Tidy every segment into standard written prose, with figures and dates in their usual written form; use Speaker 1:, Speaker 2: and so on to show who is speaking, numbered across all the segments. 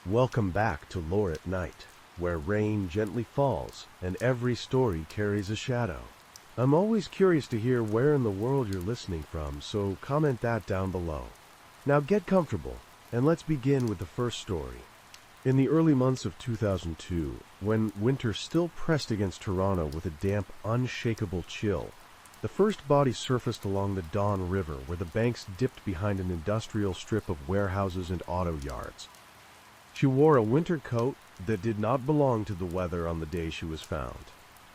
Speaker 1: Welcome back to Lore at Night, where rain gently falls and every story carries a shadow. I'm always curious to hear where in the world you're listening from, so comment that down below. Now get comfortable, and let's begin with the first story. In the early months of 2002, when winter still pressed against Toronto with a damp, unshakable chill, the first body surfaced along the Don River, where the banks dipped behind an industrial strip of warehouses and auto yards. She wore a winter coat that did not belong to the weather on the day she was found,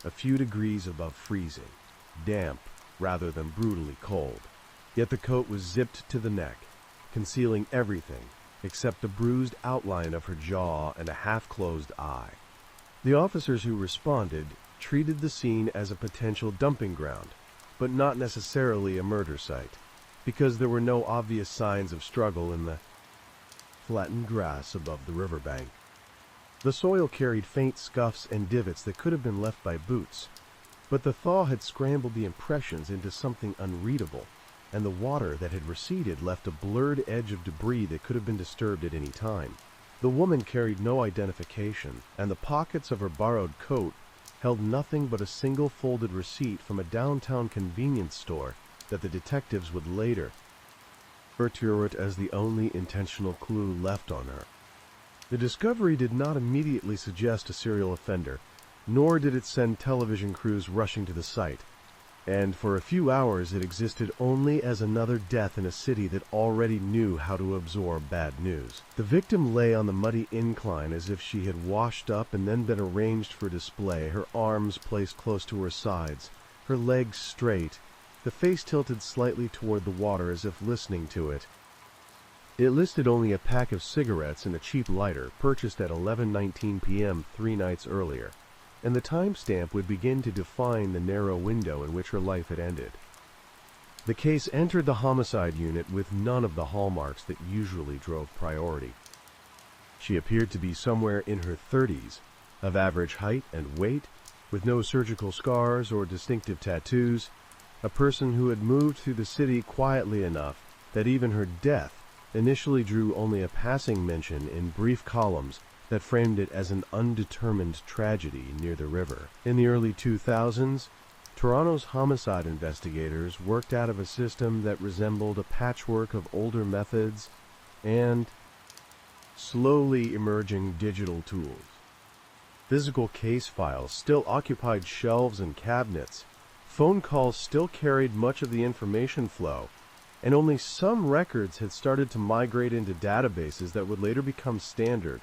Speaker 1: a few degrees above freezing, damp rather than brutally cold. Yet the coat was zipped to the neck, concealing everything except the bruised outline of her jaw and a half-closed eye. The officers who responded treated the scene as a potential dumping ground, but not necessarily a murder site, because there were no obvious signs of struggle in the flattened grass above the riverbank. The soil carried faint scuffs and divots that could have been left by boots, but the thaw had scrambled the impressions into something unreadable, and the water that had receded left a blurred edge of debris that could have been disturbed at any time. The woman carried no identification, and the pockets of her borrowed coat held nothing but a single folded receipt from a downtown convenience store that the detectives would later refer to as the only intentional clue left on her. The discovery did not immediately suggest a serial offender, nor did it send television crews rushing to the site, and for a few hours it existed only as another death in a city that already knew how to absorb bad news. The victim lay on the muddy incline as if she had washed up and then been arranged for display, her arms placed close to her sides, her legs straight, the face tilted slightly toward the water as if listening to it. It listed only a pack of cigarettes and a cheap lighter purchased at 11:19 p.m. 3 nights earlier, and the timestamp would begin to define the narrow window in which her life had ended. The case entered the homicide unit with none of the hallmarks that usually drove priority. She appeared to be somewhere in her 30s, of average height and weight, with no surgical scars or distinctive tattoos, a person who had moved through the city quietly enough that even her death initially drew only a passing mention in brief columns that framed it as an undetermined tragedy near the river. In the early 2000s, Toronto's homicide investigators worked out of a system that resembled a patchwork of older methods and slowly emerging digital tools. Physical case files still occupied shelves and cabinets. Phone calls still carried much of the information flow, and only some records had started to migrate into databases that would later become standard,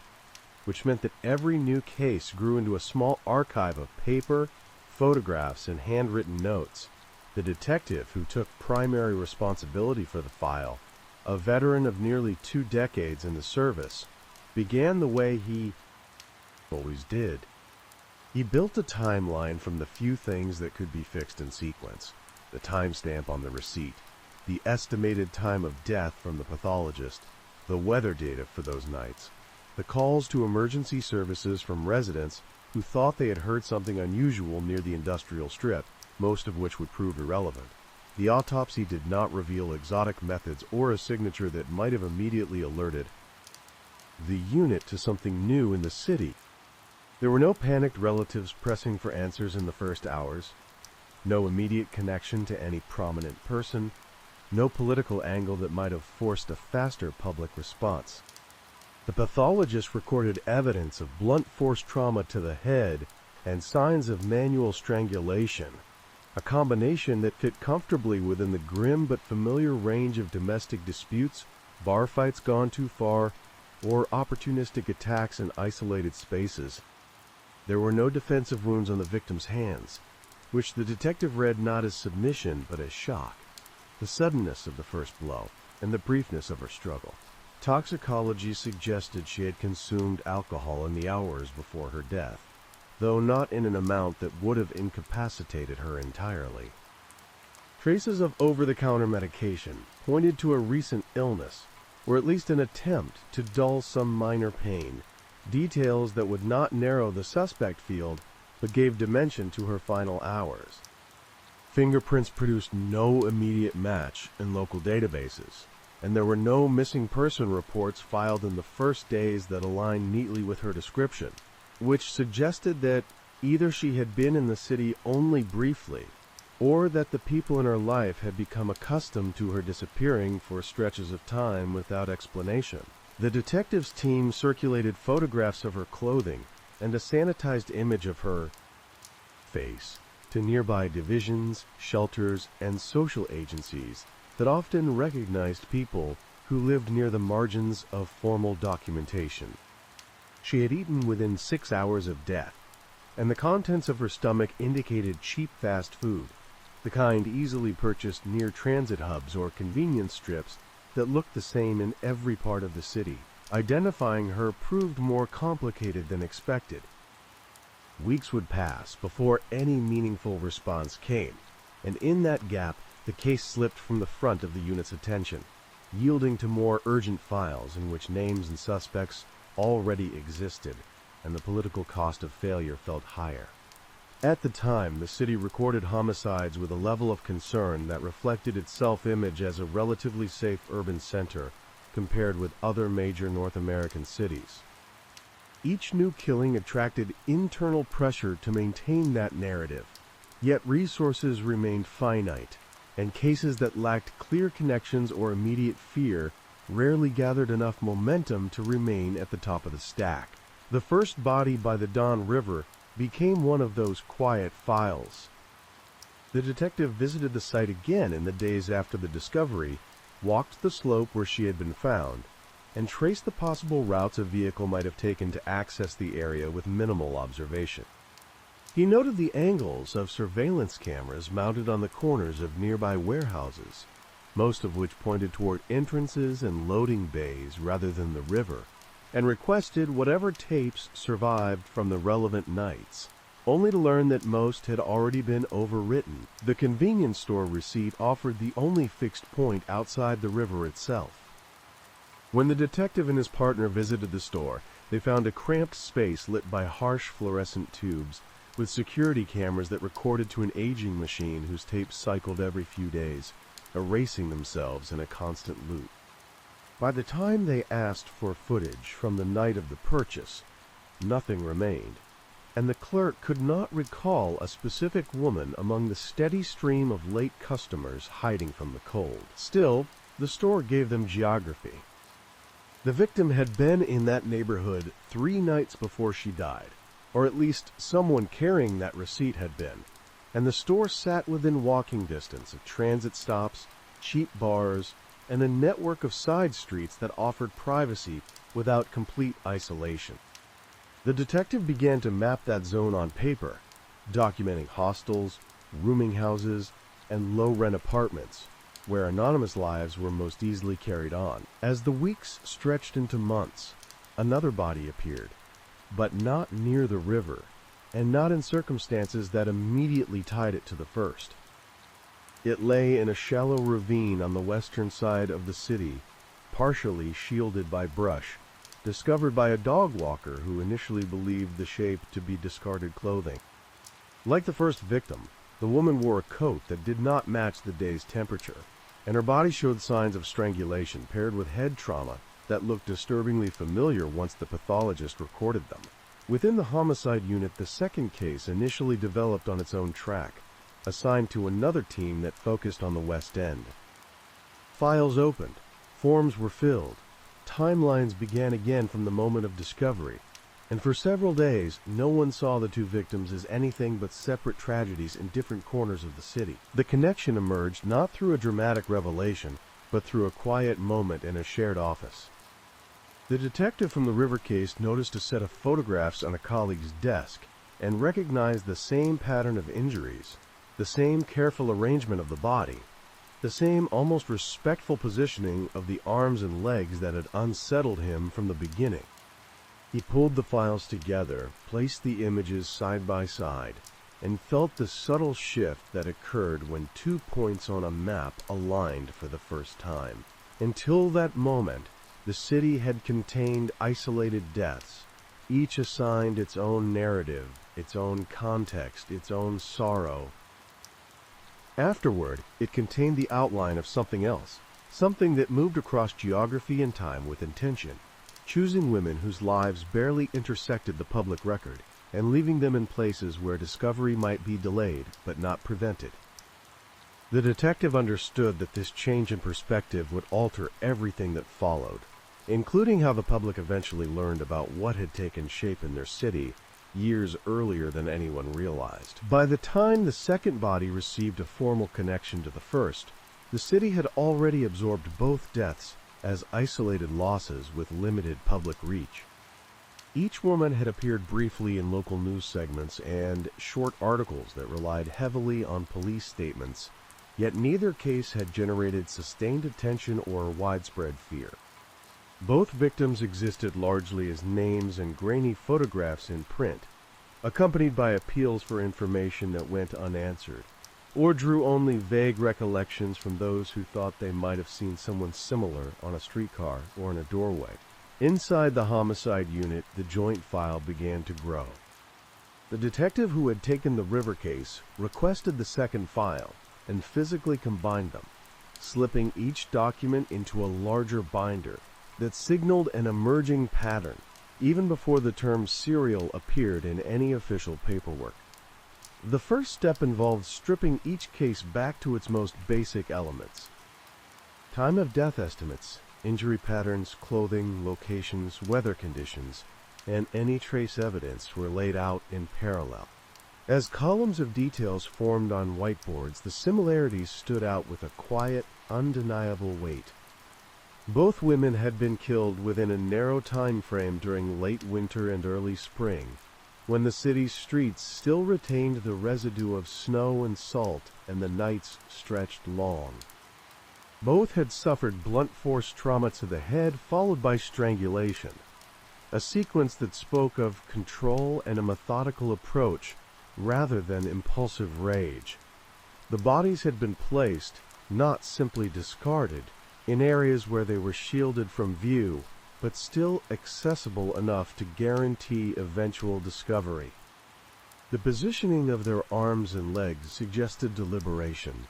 Speaker 1: which meant that every new case grew into a small archive of paper, photographs, and handwritten notes. The detective who took primary responsibility for the file, a veteran of nearly 2 decades in the service, began the way he always did. He built a timeline from the few things that could be fixed in sequence: the timestamp on the receipt, the estimated time of death from the pathologist, the weather data for those nights, the calls to emergency services from residents who thought they had heard something unusual near the industrial strip, most of which would prove irrelevant. The autopsy did not reveal exotic methods or a signature that might have immediately alerted the unit to something new in the city. There were no panicked relatives pressing for answers in the first hours, no immediate connection to any prominent person, no political angle that might have forced a faster public response. The pathologist recorded evidence of blunt force trauma to the head and signs of manual strangulation, a combination that fit comfortably within the grim but familiar range of domestic disputes, bar fights gone too far, or opportunistic attacks in isolated spaces. There were no defensive wounds on the victim's hands, which the detective read not as submission but as shock, the suddenness of the first blow, and the briefness of her struggle. Toxicology suggested she had consumed alcohol in the hours before her death, though not in an amount that would have incapacitated her entirely. Traces of over-the-counter medication pointed to a recent illness, or at least an attempt to dull some minor pain, details that would not narrow the suspect field but gave dimension to her final hours. Fingerprints produced no immediate match in local databases, and there were no missing person reports filed in the first days that aligned neatly with her description, which suggested that either she had been in the city only briefly, or that the people in her life had become accustomed to her disappearing for stretches of time without explanation. The detectives' team circulated photographs of her clothing and a sanitized image of her face to nearby divisions, shelters, and social agencies that often recognized people who lived near the margins of formal documentation. She had eaten within 6 hours of death, and the contents of her stomach indicated cheap fast food, the kind easily purchased near transit hubs or convenience strips that looked the same in every part of the city. Identifying her proved more complicated than expected. Weeks would pass before any meaningful response came, and in that gap, the case slipped from the front of the unit's attention, yielding to more urgent files in which names and suspects already existed, and the political cost of failure felt higher. At the time, the city recorded homicides with a level of concern that reflected its self-image as a relatively safe urban center compared with other major North American cities. Each new killing attracted internal pressure to maintain that narrative, yet resources remained finite, and cases that lacked clear connections or immediate fear rarely gathered enough momentum to remain at the top of the stack. The first body by the Don River became one of those quiet files. The detective visited the site again in the days after the discovery, walked the slope where she had been found, and traced the possible routes a vehicle might have taken to access the area with minimal observation. He noted the angles of surveillance cameras mounted on the corners of nearby warehouses, most of which pointed toward entrances and loading bays rather than the river, and requested whatever tapes survived from the relevant nights, only to learn that most had already been overwritten. The convenience store receipt offered the only fixed point outside the river itself. When the detective and his partner visited the store, they found a cramped space lit by harsh fluorescent tubes, with security cameras that recorded to an aging machine whose tapes cycled every few days, erasing themselves in a constant loop. By the time they asked for footage from the night of the purchase, nothing remained, and the clerk could not recall a specific woman among the steady stream of late customers hiding from the cold. Still, the store gave them geography. The victim had been in that neighborhood 3 nights before she died, or at least someone carrying that receipt had been, and the store sat within walking distance of transit stops, cheap bars, and a network of side streets that offered privacy without complete isolation. The detective began to map that zone on paper, documenting hostels, rooming houses, and low-rent apartments, where anonymous lives were most easily carried on. As the weeks stretched into months, another body appeared, but not near the river, and not in circumstances that immediately tied it to the first. It lay in a shallow ravine on the western side of the city, partially shielded by brush, discovered by a dog walker who initially believed the shape to be discarded clothing. Like the first victim, the woman wore a coat that did not match the day's temperature, and her body showed signs of strangulation paired with head trauma that looked disturbingly familiar once the pathologist recorded them. Within the homicide unit, the second case initially developed on its own track, assigned to another team that focused on the West End. Files opened, forms were filled, timelines began again from the moment of discovery, and for several days no one saw the 2 victims as anything but separate tragedies in different corners of the city. The connection emerged not through a dramatic revelation, but through a quiet moment in a shared office. The detective from the River case noticed a set of photographs on a colleague's desk and recognized the same pattern of injuries, the same careful arrangement of the body, the same almost respectful positioning of the arms and legs that had unsettled him from the beginning. He pulled the files together, placed the images side by side, and felt the subtle shift that occurred when 2 points on a map aligned for the first time. Until that moment, the city had contained isolated deaths, each assigned its own narrative, its own context, its own sorrow. Afterward, it contained the outline of something else, something that moved across geography and time with intention, choosing women whose lives barely intersected the public record and leaving them in places where discovery might be delayed but not prevented. The detective understood that this change in perspective would alter everything that followed, including how the public eventually learned about what had taken shape in their city years earlier than anyone realized. By the time the second body received a formal connection to the first, the city had already absorbed both deaths as isolated losses with limited public reach. Each woman had appeared briefly in local news segments and short articles that relied heavily on police statements, yet neither case had generated sustained attention or widespread fear. Both victims existed largely as names and grainy photographs in print, accompanied by appeals for information that went unanswered, or drew only vague recollections from those who thought they might have seen someone similar on a streetcar or in a doorway. Inside the homicide unit, the joint file began to grow. The detective who had taken the River case requested the second file and physically combined them, slipping each document into a larger binder that signaled an emerging pattern, even before the term serial appeared in any official paperwork. The first step involved stripping each case back to its most basic elements. Time of death estimates, injury patterns, clothing, locations, weather conditions, and any trace evidence were laid out in parallel. As columns of details formed on whiteboards, the similarities stood out with a quiet, undeniable weight. Both women had been killed within a narrow time frame during late winter and early spring, when the city's streets still retained the residue of snow and salt and the nights stretched long. Both had suffered blunt force trauma to the head followed by strangulation, a sequence that spoke of control and a methodical approach rather than impulsive rage. The bodies had been placed, not simply discarded, in areas where they were shielded from view, but still accessible enough to guarantee eventual discovery. The positioning of their arms and legs suggested deliberation,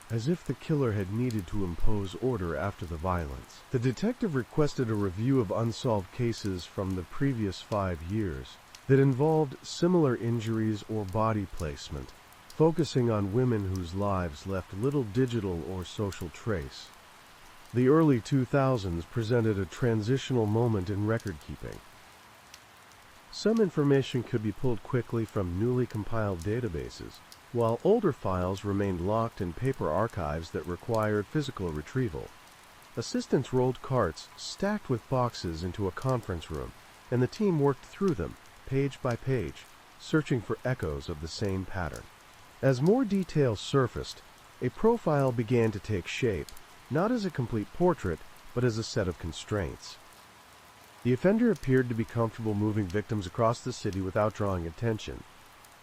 Speaker 1: as if the killer had needed to impose order after the violence. The detective requested a review of unsolved cases from the previous 5 years that involved similar injuries or body placement, focusing on women whose lives left little digital or social trace. The early 2000s presented a transitional moment in record-keeping. Some information could be pulled quickly from newly compiled databases, while older files remained locked in paper archives that required physical retrieval. Assistants rolled carts stacked with boxes into a conference room, and the team worked through them, page by page, searching for echoes of the same pattern. As more details surfaced, a profile began to take shape, not as a complete portrait, but as a set of constraints. The offender appeared to be comfortable moving victims across the city without drawing attention,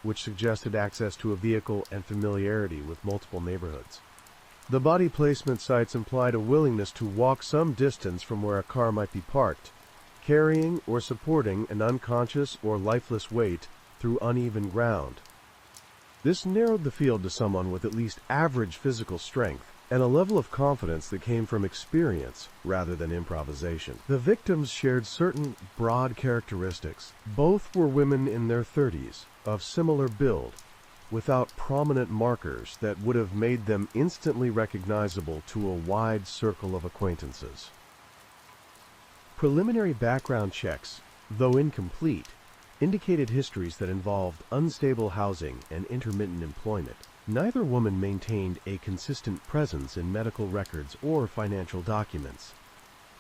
Speaker 1: which suggested access to a vehicle and familiarity with multiple neighborhoods. The body placement sites implied a willingness to walk some distance from where a car might be parked, carrying or supporting an unconscious or lifeless weight through uneven ground. This narrowed the field to someone with at least average physical strength and a level of confidence that came from experience rather than improvisation. The victims shared certain broad characteristics. Both were women in their 30s, of similar build, without prominent markers that would have made them instantly recognizable to a wide circle of acquaintances. Preliminary background checks, though incomplete, indicated histories that involved unstable housing and intermittent employment. Neither woman maintained a consistent presence in medical records or financial documents.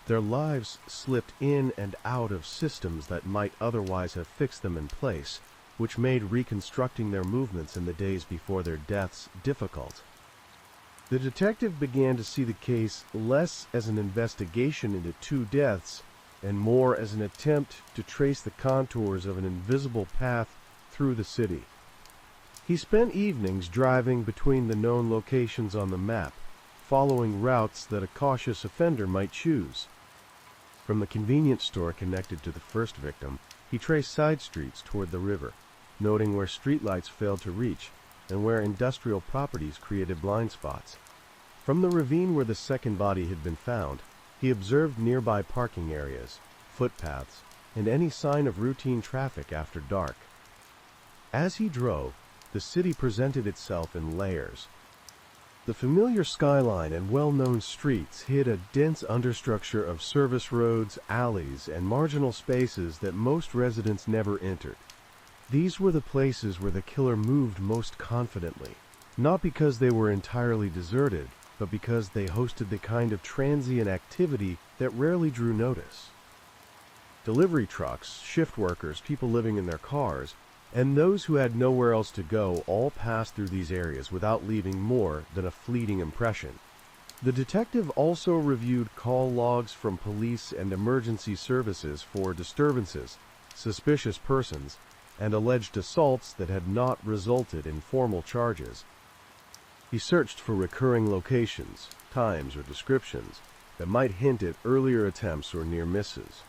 Speaker 1: Their lives slipped in and out of systems that might otherwise have fixed them in place, which made reconstructing their movements in the days before their deaths difficult. The detective began to see the case less as an investigation into 2 deaths and more as an attempt to trace the contours of an invisible path through the city. He spent evenings driving between the known locations on the map, following routes that a cautious offender might choose. From the convenience store connected to the first victim, he traced side streets toward the river, noting where streetlights failed to reach and where industrial properties created blind spots. From the ravine where the second body had been found, he observed nearby parking areas, footpaths, and any sign of routine traffic after dark. As he drove, the city presented itself in layers. The familiar skyline and well-known streets hid a dense understructure of service roads, alleys, and marginal spaces that most residents never entered. These were the places where the killer moved most confidently, not because they were entirely deserted, but because they hosted the kind of transient activity that rarely drew notice. Delivery trucks, shift workers, people living in their cars, and those who had nowhere else to go all passed through these areas without leaving more than a fleeting impression. The detective also reviewed call logs from police and emergency services for disturbances, suspicious persons, and alleged assaults that had not resulted in formal charges. He searched for recurring locations, times, or descriptions that might hint at earlier attempts or near misses.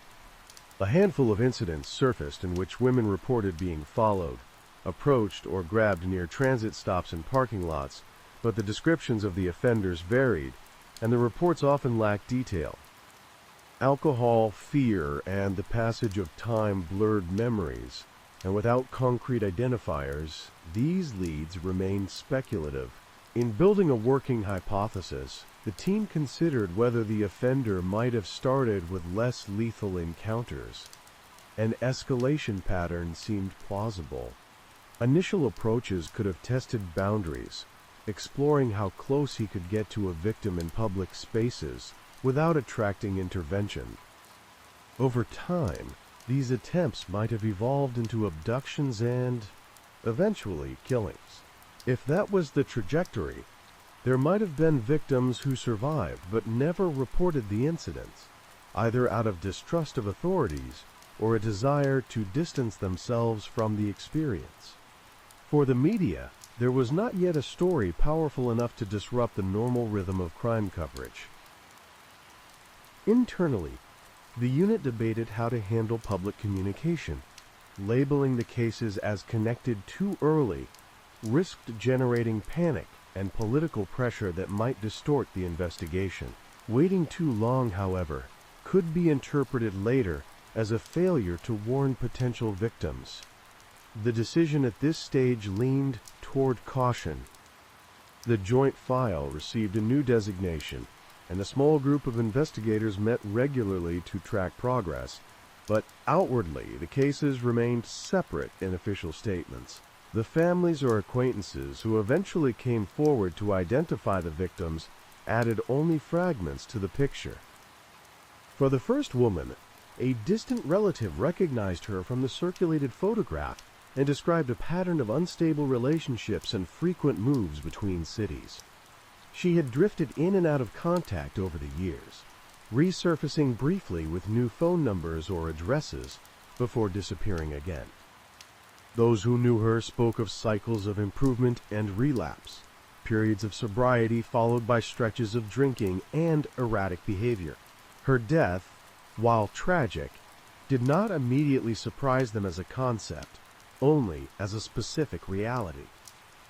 Speaker 1: A handful of incidents surfaced in which women reported being followed, approached, or grabbed near transit stops and parking lots, but the descriptions of the offenders varied, and the reports often lacked detail. Alcohol, fear, and the passage of time blurred memories, and without concrete identifiers, these leads remained speculative. In building a working hypothesis, the team considered whether the offender might have started with less lethal encounters. An escalation pattern seemed plausible. Initial approaches could have tested boundaries, exploring how close he could get to a victim in public spaces without attracting intervention. Over time, these attempts might have evolved into abductions and, eventually, killings. If that was the trajectory, there might have been victims who survived but never reported the incidents, either out of distrust of authorities or a desire to distance themselves from the experience. For the media, there was not yet a story powerful enough to disrupt the normal rhythm of crime coverage. Internally, the unit debated how to handle public communication. Labeling the cases as connected too early risked generating panic and political pressure that might distort the investigation. Waiting too long, however, could be interpreted later as a failure to warn potential victims. The decision at this stage leaned toward caution. The joint file received a new designation, and a small group of investigators met regularly to track progress, but outwardly the cases remained separate in official statements. The families or acquaintances who eventually came forward to identify the victims added only fragments to the picture. For the first woman, a distant relative recognized her from the circulated photograph and described a pattern of unstable relationships and frequent moves between cities. She had drifted in and out of contact over the years, resurfacing briefly with new phone numbers or addresses before disappearing again. Those who knew her spoke of cycles of improvement and relapse, periods of sobriety followed by stretches of drinking and erratic behavior. Her death, while tragic, did not immediately surprise them as a concept, only as a specific reality.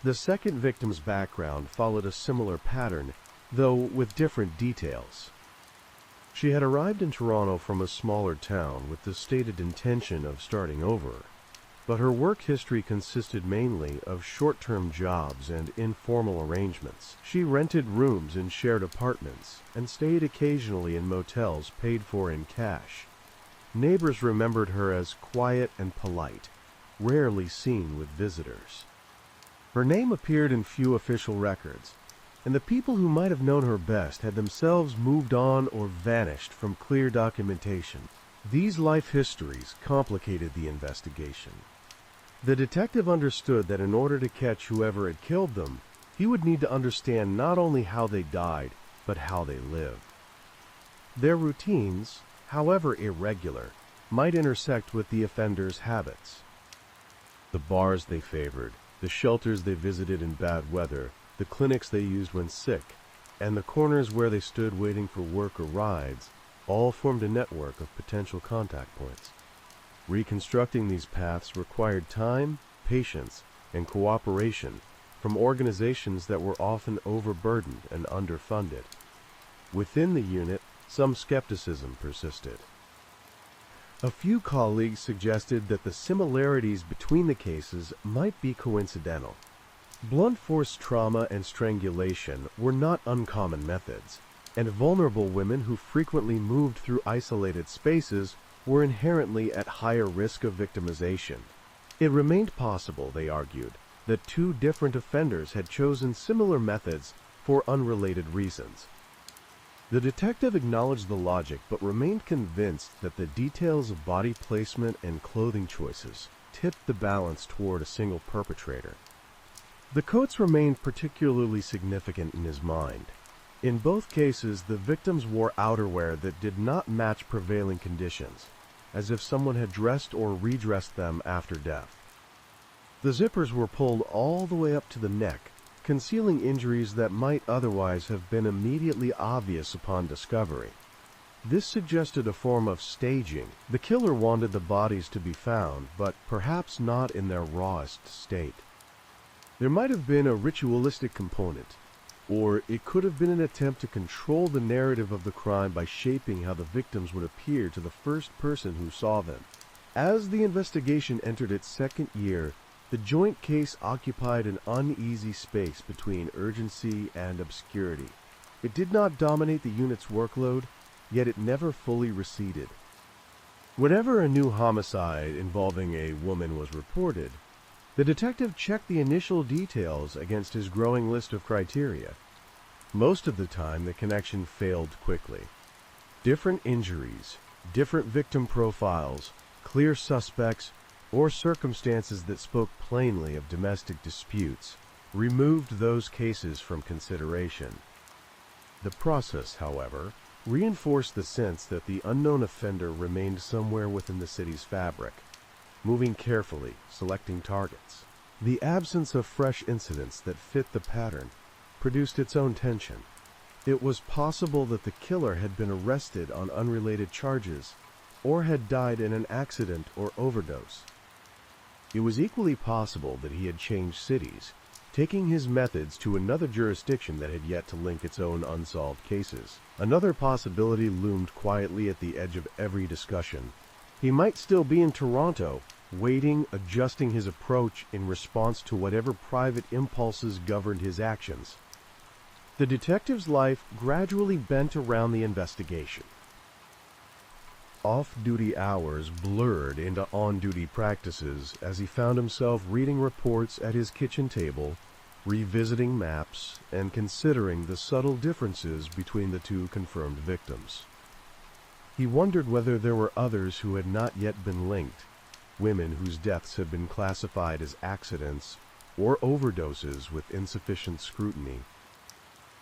Speaker 1: The second victim's background followed a similar pattern, though with different details. She had arrived in Toronto from a smaller town with the stated intention of starting over, but her work history consisted mainly of short-term jobs and informal arrangements. She rented rooms in shared apartments and stayed occasionally in motels paid for in cash. Neighbors remembered her as quiet and polite, rarely seen with visitors. Her name appeared in few official records, and the people who might have known her best had themselves moved on or vanished from clear documentation. These life histories complicated the investigation. The detective understood that in order to catch whoever had killed them, he would need to understand not only how they died, but how they lived. Their routines, however irregular, might intersect with the offender's habits. The bars they favored, the shelters they visited in bad weather, the clinics they used when sick, and the corners where they stood waiting for work or rides, all formed a network of potential contact points. Reconstructing these paths required time, patience, and cooperation, from organizations that were often overburdened and underfunded. Within the unit, some skepticism persisted. A few colleagues suggested that the similarities between the cases might be coincidental. Blunt force trauma and strangulation were not uncommon methods, and vulnerable women who frequently moved through isolated spaces were inherently at higher risk of victimization. It remained possible, they argued, that two different offenders had chosen similar methods for unrelated reasons. The detective acknowledged the logic but remained convinced that the details of body placement and clothing choices tipped the balance toward a single perpetrator. The coats remained particularly significant in his mind. In both cases, the victims wore outerwear that did not match prevailing conditions, as if someone had dressed or redressed them after death. The zippers were pulled all the way up to the neck, concealing injuries that might otherwise have been immediately obvious upon discovery. This suggested a form of staging. The killer wanted the bodies to be found, but perhaps not in their rawest state. There might have been a ritualistic component, or it could have been an attempt to control the narrative of the crime by shaping how the victims would appear to the first person who saw them. As the investigation entered its second year, the joint case occupied an uneasy space between urgency and obscurity. It did not dominate the unit's workload, yet it never fully receded. Whenever a new homicide involving a woman was reported, the detective checked the initial details against his growing list of criteria. Most of the time, the connection failed quickly. Different injuries, different victim profiles, clear suspects, or circumstances that spoke plainly of domestic disputes removed those cases from consideration. The process, however, reinforced the sense that the unknown offender remained somewhere within the city's fabric, moving carefully, selecting targets. The absence of fresh incidents that fit the pattern produced its own tension. It was possible that the killer had been arrested on unrelated charges or had died in an accident or overdose. It was equally possible that he had changed cities, taking his methods to another jurisdiction that had yet to link its own unsolved cases. Another possibility loomed quietly at the edge of every discussion. He might still be in Toronto, waiting, adjusting his approach in response to whatever private impulses governed his actions. The detective's life gradually bent around the investigation. Off-duty hours blurred into on-duty practices as he found himself reading reports at his kitchen table, revisiting maps, and considering the subtle differences between the two confirmed victims. He wondered whether there were others who had not yet been linked, women whose deaths had been classified as accidents or overdoses with insufficient scrutiny.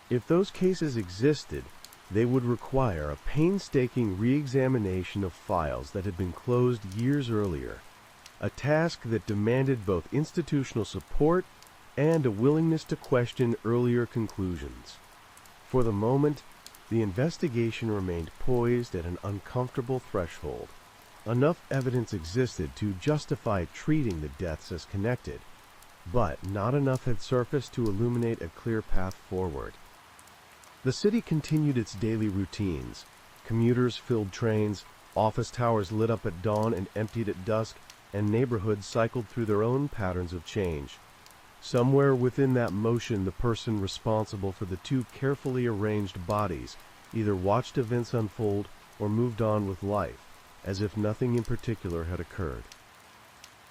Speaker 1: If those cases existed, they would require a painstaking re-examination of files that had been closed years earlier, a task that demanded both institutional support and a willingness to question earlier conclusions. For the moment, the investigation remained poised at an uncomfortable threshold. Enough evidence existed to justify treating the deaths as connected, but not enough had surfaced to illuminate a clear path forward. The city continued its daily routines. Commuters filled trains, office towers lit up at dawn and emptied at dusk, and neighborhoods cycled through their own patterns of change. Somewhere within that motion, the person responsible for the two carefully arranged bodies either watched events unfold or moved on with life, as if nothing in particular had occurred.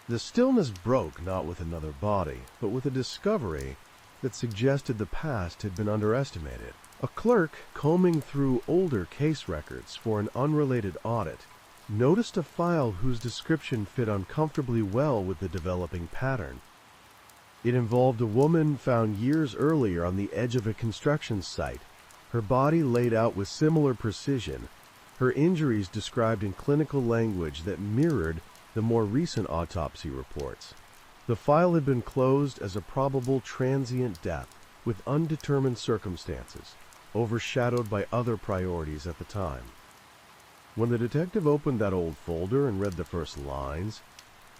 Speaker 1: The stillness broke not with another body, but with a discovery that suggested the past had been underestimated. A clerk combing through older case records for an unrelated audit noticed a file whose description fit uncomfortably well with the developing pattern. It involved a woman found years earlier on the edge of a construction site, her body laid out with similar precision, her injuries described in clinical language that mirrored the more recent autopsy reports. The file had been closed as a probable transient death with undetermined circumstances, overshadowed by other priorities at the time. When the detective opened that old folder and read the first lines,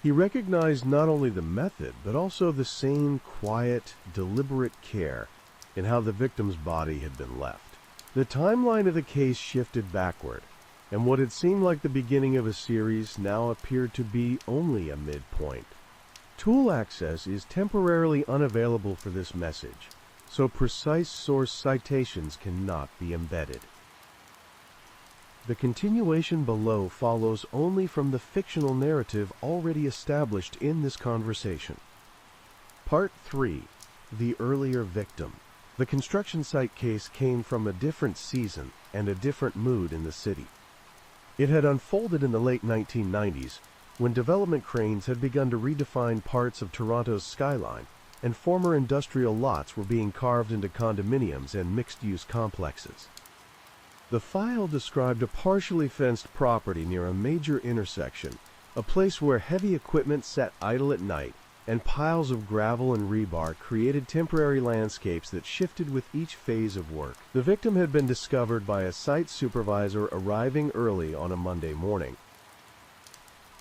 Speaker 1: He recognized not only the method, but also the same quiet, deliberate care in how the victim's body had been left. The timeline of the case shifted backward, and what had seemed like the beginning of a series now appeared to be only a midpoint. Tool access is temporarily unavailable for this message, so precise source citations cannot be embedded. The continuation below follows only from the fictional narrative already established in this conversation. Part 3. The Earlier Victim. The construction site case came from a different season and a different mood in the city. It had unfolded in the late 1990s, when development cranes had begun to redefine parts of Toronto's skyline, and former industrial lots were being carved into condominiums and mixed-use complexes. The file described a partially fenced property near a major intersection, a place where heavy equipment sat idle at night, and piles of gravel and rebar created temporary landscapes that shifted with each phase of work. The victim had been discovered by a site supervisor arriving early on a Monday morning.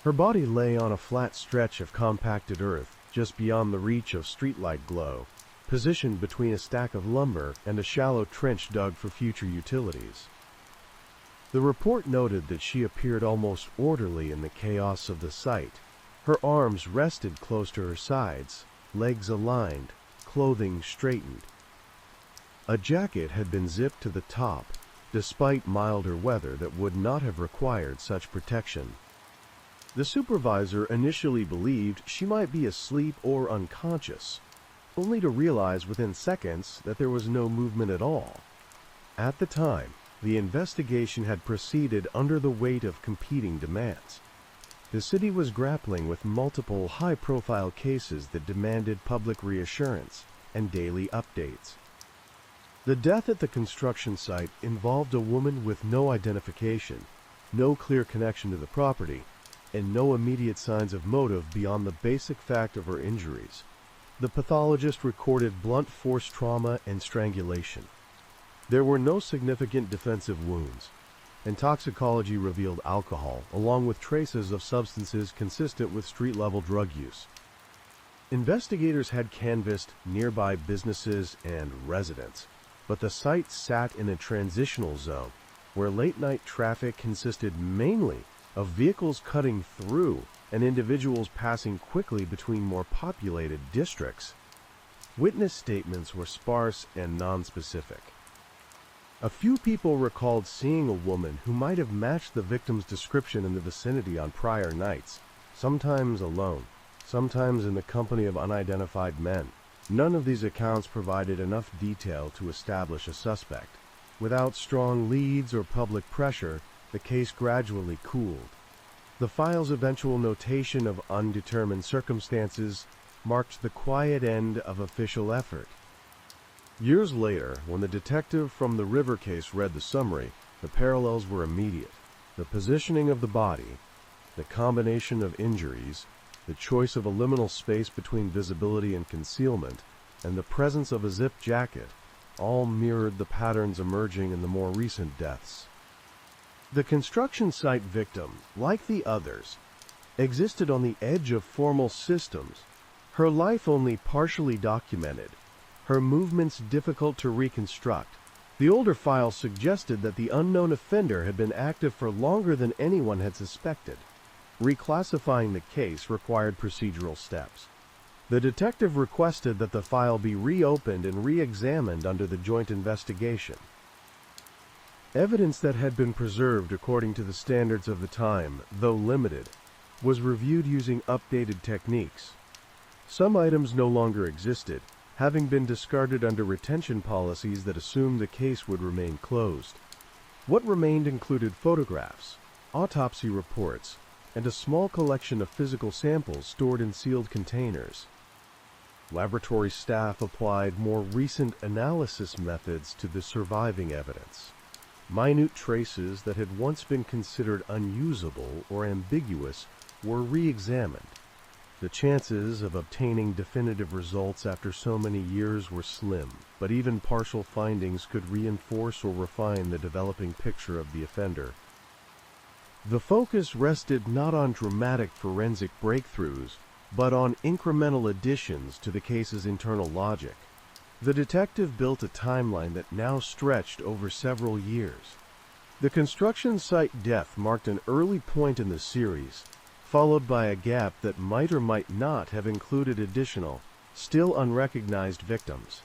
Speaker 1: Her body lay on a flat stretch of compacted earth just beyond the reach of streetlight glow, positioned between a stack of lumber and a shallow trench dug for future utilities. The report noted that she appeared almost orderly in the chaos of the site. Her arms rested close to her sides, legs aligned, clothing straightened. A jacket had been zipped to the top, despite milder weather that would not have required such protection. The supervisor initially believed she might be asleep or unconscious, only to realize within seconds that there was no movement at all. At the time, the investigation had proceeded under the weight of competing demands. The city was grappling with multiple high-profile cases that demanded public reassurance and daily updates. The death at the construction site involved a woman with no identification, no clear connection to the property, and no immediate signs of motive beyond the basic fact of her injuries. The pathologist recorded blunt force trauma and strangulation. There were no significant defensive wounds, and toxicology revealed alcohol, along with traces of substances consistent with street-level drug use. Investigators had canvassed nearby businesses and residents, but the site sat in a transitional zone where late-night traffic consisted mainly of vehicles cutting through and individuals passing quickly between more populated districts. Witness statements were sparse and nonspecific. A few people recalled seeing a woman who might have matched the victim's description in the vicinity on prior nights, sometimes alone, sometimes in the company of unidentified men. None of these accounts provided enough detail to establish a suspect. Without strong leads or public pressure, the case gradually cooled. The file's eventual notation of undetermined circumstances marked the quiet end of official effort. Years later, when the detective from the River case read the summary, the parallels were immediate. The positioning of the body, the combination of injuries, the choice of a liminal space between visibility and concealment, and the presence of a zip jacket all mirrored the patterns emerging in the more recent deaths. The construction site victim, like the others, existed on the edge of formal systems, her life only partially documented, her movements difficult to reconstruct. The older file suggested that the unknown offender had been active for longer than anyone had suspected. Reclassifying the case required procedural steps. The detective requested that the file be reopened and re-examined under the joint investigation. Evidence that had been preserved according to the standards of the time, though limited, was reviewed using updated techniques. Some items no longer existed, having been discarded under retention policies that assumed the case would remain closed. What remained included photographs, autopsy reports, and a small collection of physical samples stored in sealed containers. Laboratory staff applied more recent analysis methods to the surviving evidence. Minute traces that had once been considered unusable or ambiguous were re-examined. The chances of obtaining definitive results after so many years were slim, but even partial findings could reinforce or refine the developing picture of the offender. The focus rested not on dramatic forensic breakthroughs, but on incremental additions to the case's internal logic. The detective built a timeline that now stretched over several years. The construction site death marked an early point in the series, followed by a gap that might or might not have included additional, still unrecognized victims.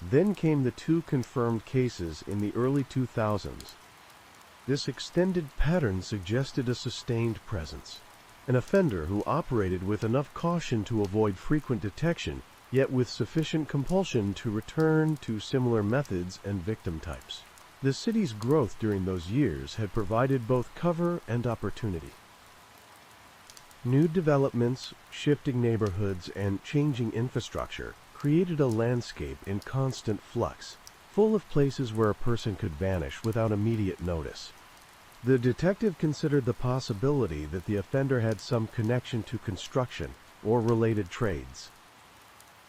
Speaker 1: Then came the 2 confirmed cases in the early 2000s. This extended pattern suggested a sustained presence, an offender who operated with enough caution to avoid frequent detection, yet with sufficient compulsion to return to similar methods and victim types. The city's growth during those years had provided both cover and opportunity. New developments, shifting neighborhoods, and changing infrastructure created a landscape in constant flux, full of places where a person could vanish without immediate notice. The detective considered the possibility that the offender had some connection to construction or related trades.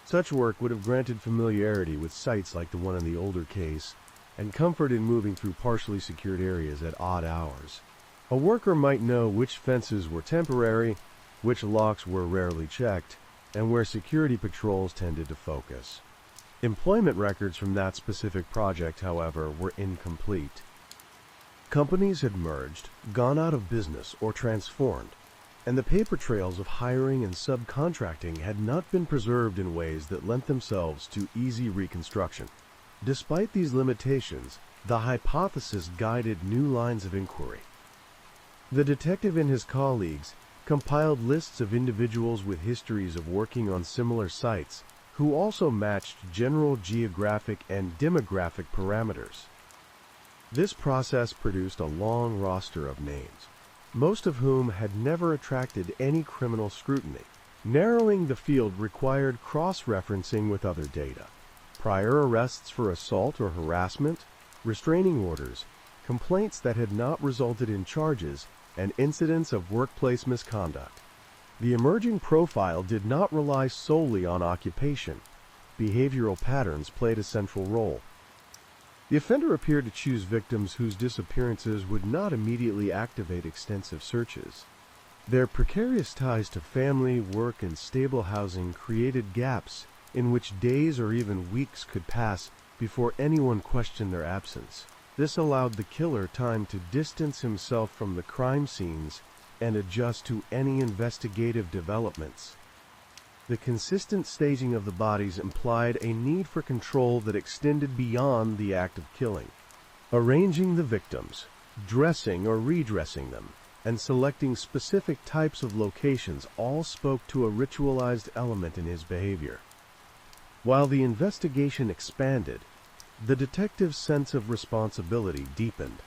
Speaker 1: Such work would have granted familiarity with sites like the one in the older case, and comfort in moving through partially secured areas at odd hours. A worker might know which fences were temporary, which locks were rarely checked, and where security patrols tended to focus. Employment records from that specific project, however, were incomplete. Companies had merged, gone out of business, or transformed, and the paper trails of hiring and subcontracting had not been preserved in ways that lent themselves to easy reconstruction. Despite these limitations, the hypothesis guided new lines of inquiry. The detective and his colleagues compiled lists of individuals with histories of working on similar sites who also matched general geographic and demographic parameters. This process produced a long roster of names, most of whom had never attracted any criminal scrutiny. Narrowing the field required cross-referencing with other data: prior arrests for assault or harassment, restraining orders, complaints that had not resulted in charges, and incidents of workplace misconduct. The emerging profile did not rely solely on occupation. Behavioral patterns played a central role. The offender appeared to choose victims whose disappearances would not immediately activate extensive searches. Their precarious ties to family, work, and stable housing created gaps in which days or even weeks could pass before anyone questioned their absence. This allowed the killer time to distance himself from the crime scenes and adjust to any investigative developments. The consistent staging of the bodies implied a need for control that extended beyond the act of killing. Arranging the victims, dressing or redressing them, and selecting specific types of locations all spoke to a ritualized element in his behavior. While the investigation expanded, the detective's sense of responsibility deepened.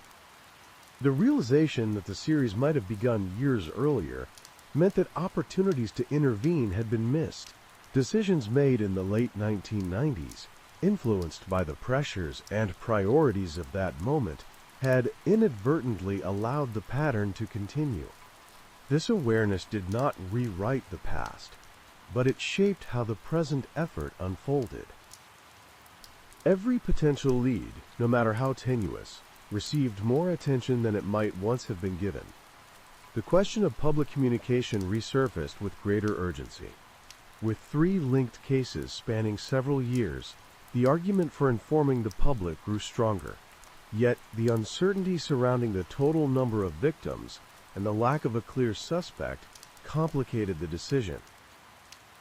Speaker 1: The realization that the series might have begun years earlier meant that opportunities to intervene had been missed. Decisions made in the late 1990s, influenced by the pressures and priorities of that moment, had inadvertently allowed the pattern to continue. This awareness did not rewrite the past, but it shaped how the present effort unfolded. Every potential lead, no matter how tenuous, received more attention than it might once have been given. The question of public communication resurfaced with greater urgency. With 3 linked cases spanning several years, the argument for informing the public grew stronger. Yet the uncertainty surrounding the total number of victims and the lack of a clear suspect complicated the decision.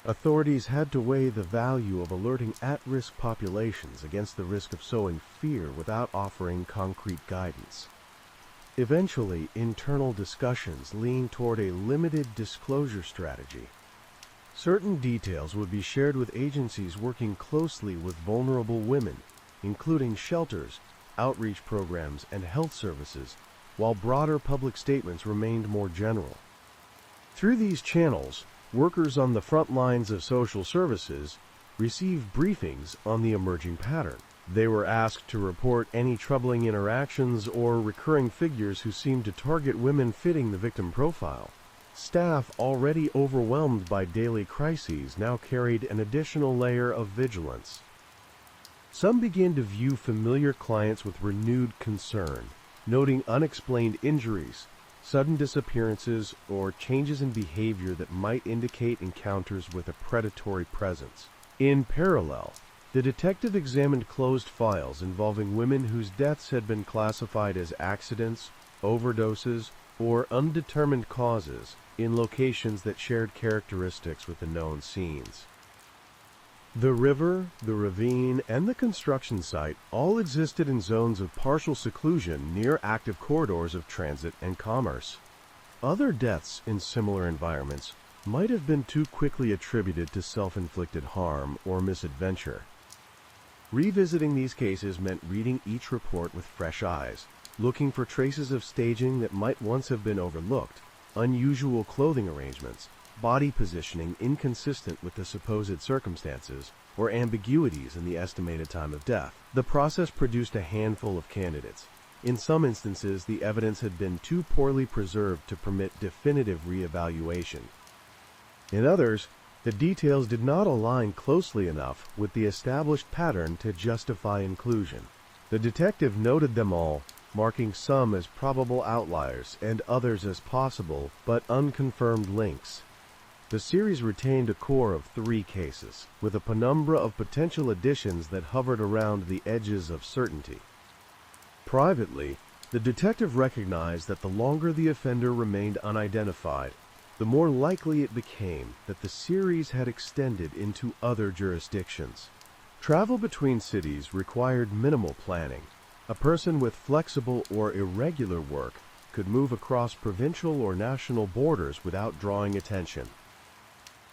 Speaker 1: Authorities had to weigh the value of alerting at-risk populations against the risk of sowing fear without offering concrete guidance. Eventually, internal discussions leaned toward a limited disclosure strategy. Certain details would be shared with agencies working closely with vulnerable women, including shelters, outreach programs, and health services, while broader public statements remained more general. Through these channels, workers on the front lines of social services received briefings on the emerging pattern. They were asked to report any troubling interactions or recurring figures who seemed to target women fitting the victim profile. Staff already overwhelmed by daily crises now carried an additional layer of vigilance. Some began to view familiar clients with renewed concern, noting unexplained injuries, sudden disappearances, or changes in behavior that might indicate encounters with a predatory presence. In parallel, the detective examined closed files involving women whose deaths had been classified as accidents, overdoses, or undetermined causes in locations that shared characteristics with the known scenes. The river, the ravine, and the construction site all existed in zones of partial seclusion near active corridors of transit and commerce. Other deaths in similar environments might have been too quickly attributed to self-inflicted harm or misadventure. Revisiting these cases meant reading each report with fresh eyes, looking for traces of staging that might once have been overlooked, unusual clothing arrangements, body positioning inconsistent with the supposed circumstances, or ambiguities in the estimated time of death. The process produced a handful of candidates. In some instances, the evidence had been too poorly preserved to permit definitive reevaluation. In others, the details did not align closely enough with the established pattern to justify inclusion. The detective noted them all, marking some as probable outliers and others as possible but unconfirmed links. The series retained a core of 3 cases, with a penumbra of potential additions that hovered around the edges of certainty. Privately, the detective recognized that the longer the offender remained unidentified, the more likely it became that the series had extended into other jurisdictions. Travel between cities required minimal planning. A person with flexible or irregular work could move across provincial or national borders without drawing attention.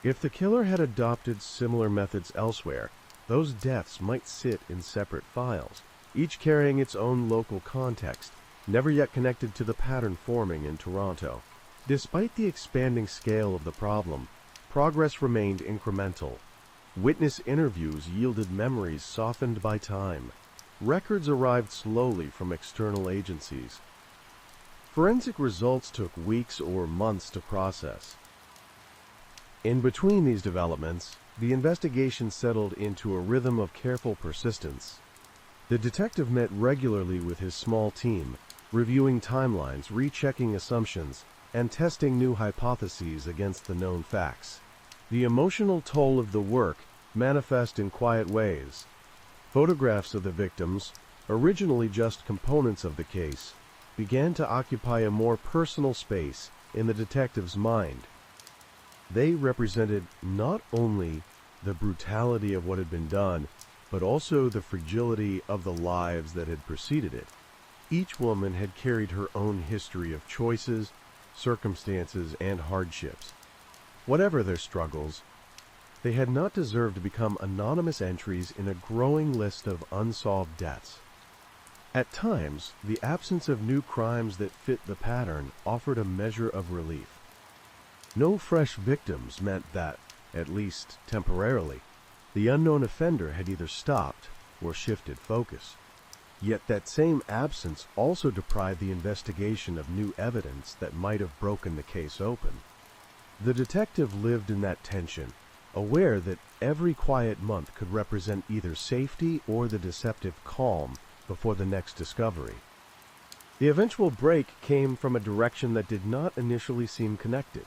Speaker 1: If the killer had adopted similar methods elsewhere, those deaths might sit in separate files, each carrying its own local context, never yet connected to the pattern forming in Toronto. Despite the expanding scale of the problem, progress remained incremental. Witness interviews yielded memories softened by time. Records arrived slowly from external agencies. Forensic results took weeks or months to process. In between these developments, the investigation settled into a rhythm of careful persistence. The detective met regularly with his small team, reviewing timelines, rechecking assumptions, and testing new hypotheses against the known facts. The emotional toll of the work manifest in quiet ways. Photographs of the victims, originally just components of the case, began to occupy a more personal space in the detective's mind. They represented not only the brutality of what had been done, but also the fragility of the lives that had preceded it. Each woman had carried her own history of choices, circumstances, and hardships. Whatever their struggles, they had not deserved to become anonymous entries in a growing list of unsolved deaths. At times, the absence of new crimes that fit the pattern offered a measure of relief. No fresh victims meant that, at least temporarily, the unknown offender had either stopped or shifted focus. Yet that same absence also deprived the investigation of new evidence that might have broken the case open. The detective lived in that tension, aware that every quiet month could represent either safety or the deceptive calm before the next discovery. The eventual break came from a direction that did not initially seem connected.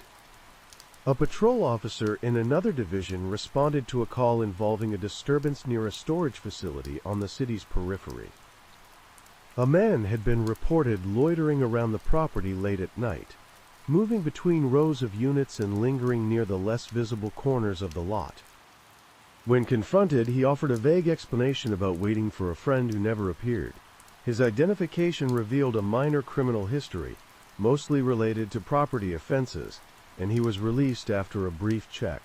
Speaker 1: A patrol officer in another division responded to a call involving a disturbance near a storage facility on the city's periphery. A man had been reported loitering around the property late at night, moving between rows of units and lingering near the less visible corners of the lot. When confronted, he offered a vague explanation about waiting for a friend who never appeared. His identification revealed a minor criminal history, mostly related to property offenses, and he was released after a brief check.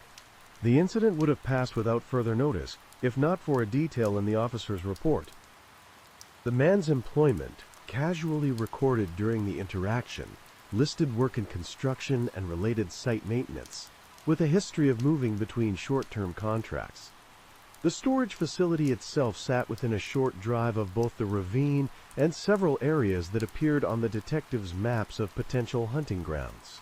Speaker 1: The incident would have passed without further notice, if not for a detail in the officer's report. The man's employment, casually recorded during the interaction, listed work in construction and related site maintenance, with a history of moving between short-term contracts. The storage facility itself sat within a short drive of both the ravine and several areas that appeared on the detective's maps of potential hunting grounds.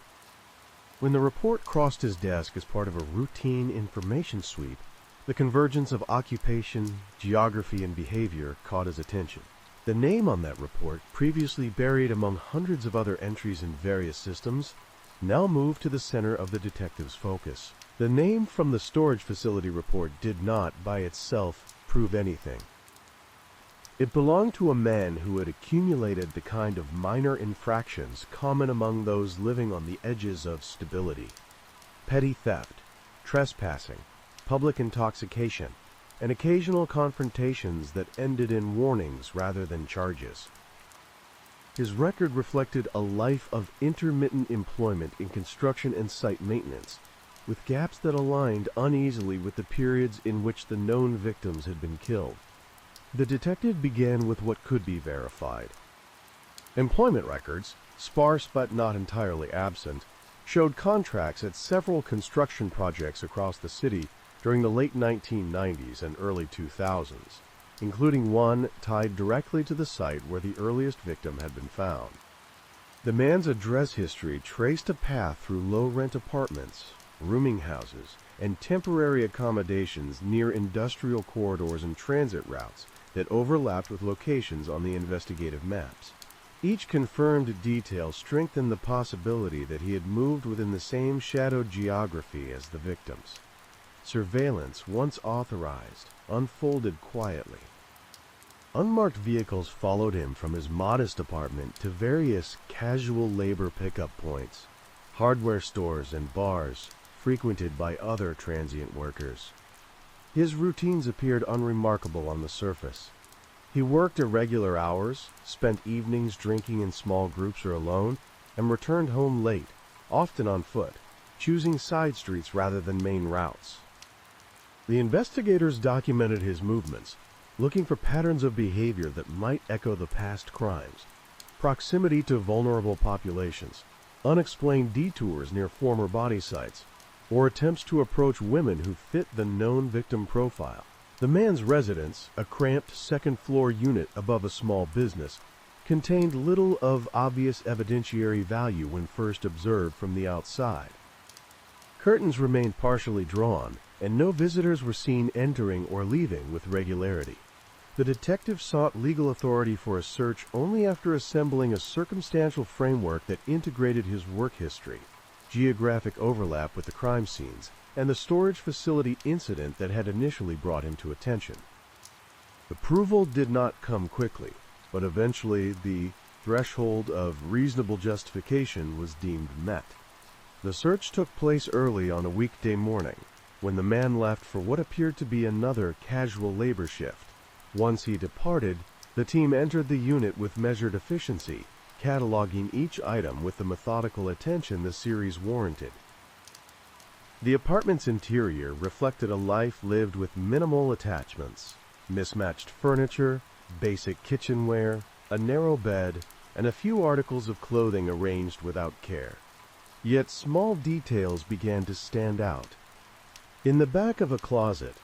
Speaker 1: When the report crossed his desk as part of a routine information sweep, the convergence of occupation, geography, and behavior caught his attention. The name on that report, previously buried among hundreds of other entries in various systems, now moved to the center of the detective's focus. The name from the storage facility report did not, by itself, prove anything. It belonged to a man who had accumulated the kind of minor infractions common among those living on the edges of stability: petty theft, trespassing, public intoxication, and occasional confrontations that ended in warnings rather than charges. His record reflected a life of intermittent employment in construction and site maintenance, with gaps that aligned uneasily with the periods in which the known victims had been killed. The detective began with what could be verified. Employment records, sparse but not entirely absent, showed contracts at several construction projects across the city during the late 1990s and early 2000s, including one tied directly to the site where the earliest victim had been found. The man's address history traced a path through low-rent apartments, rooming houses, and temporary accommodations near industrial corridors and transit routes that overlapped with locations on the investigative maps. Each confirmed detail strengthened the possibility that he had moved within the same shadowed geography as the victims. Surveillance, once authorized, unfolded quietly. Unmarked vehicles followed him from his modest apartment to various casual labor pickup points, hardware stores and bars frequented by other transient workers. His routines appeared unremarkable on the surface. He worked irregular hours, spent evenings drinking in small groups or alone, and returned home late, often on foot, choosing side streets rather than main routes. The investigators documented his movements, looking for patterns of behavior that might echo the past crimes: proximity to vulnerable populations, unexplained detours near former body sites, or attempts to approach women who fit the known victim profile. The man's residence, a cramped second-floor unit above a small business, contained little of obvious evidentiary value when first observed from the outside. Curtains remained partially drawn, and no visitors were seen entering or leaving with regularity. The detective sought legal authority for a search only after assembling a circumstantial framework that integrated his work history, geographic overlap with the crime scenes, and the storage facility incident that had initially brought him to attention. Approval did not come quickly, but eventually the threshold of reasonable justification was deemed met. The search took place early on a weekday morning, when the man left for what appeared to be another casual labor shift. Once he departed, the team entered the unit with measured efficiency, cataloging each item with the methodical attention the series warranted. The apartment's interior reflected a life lived with minimal attachments: mismatched furniture, basic kitchenware, a narrow bed, and a few articles of clothing arranged without care. Yet small details began to stand out. In the back of a closet,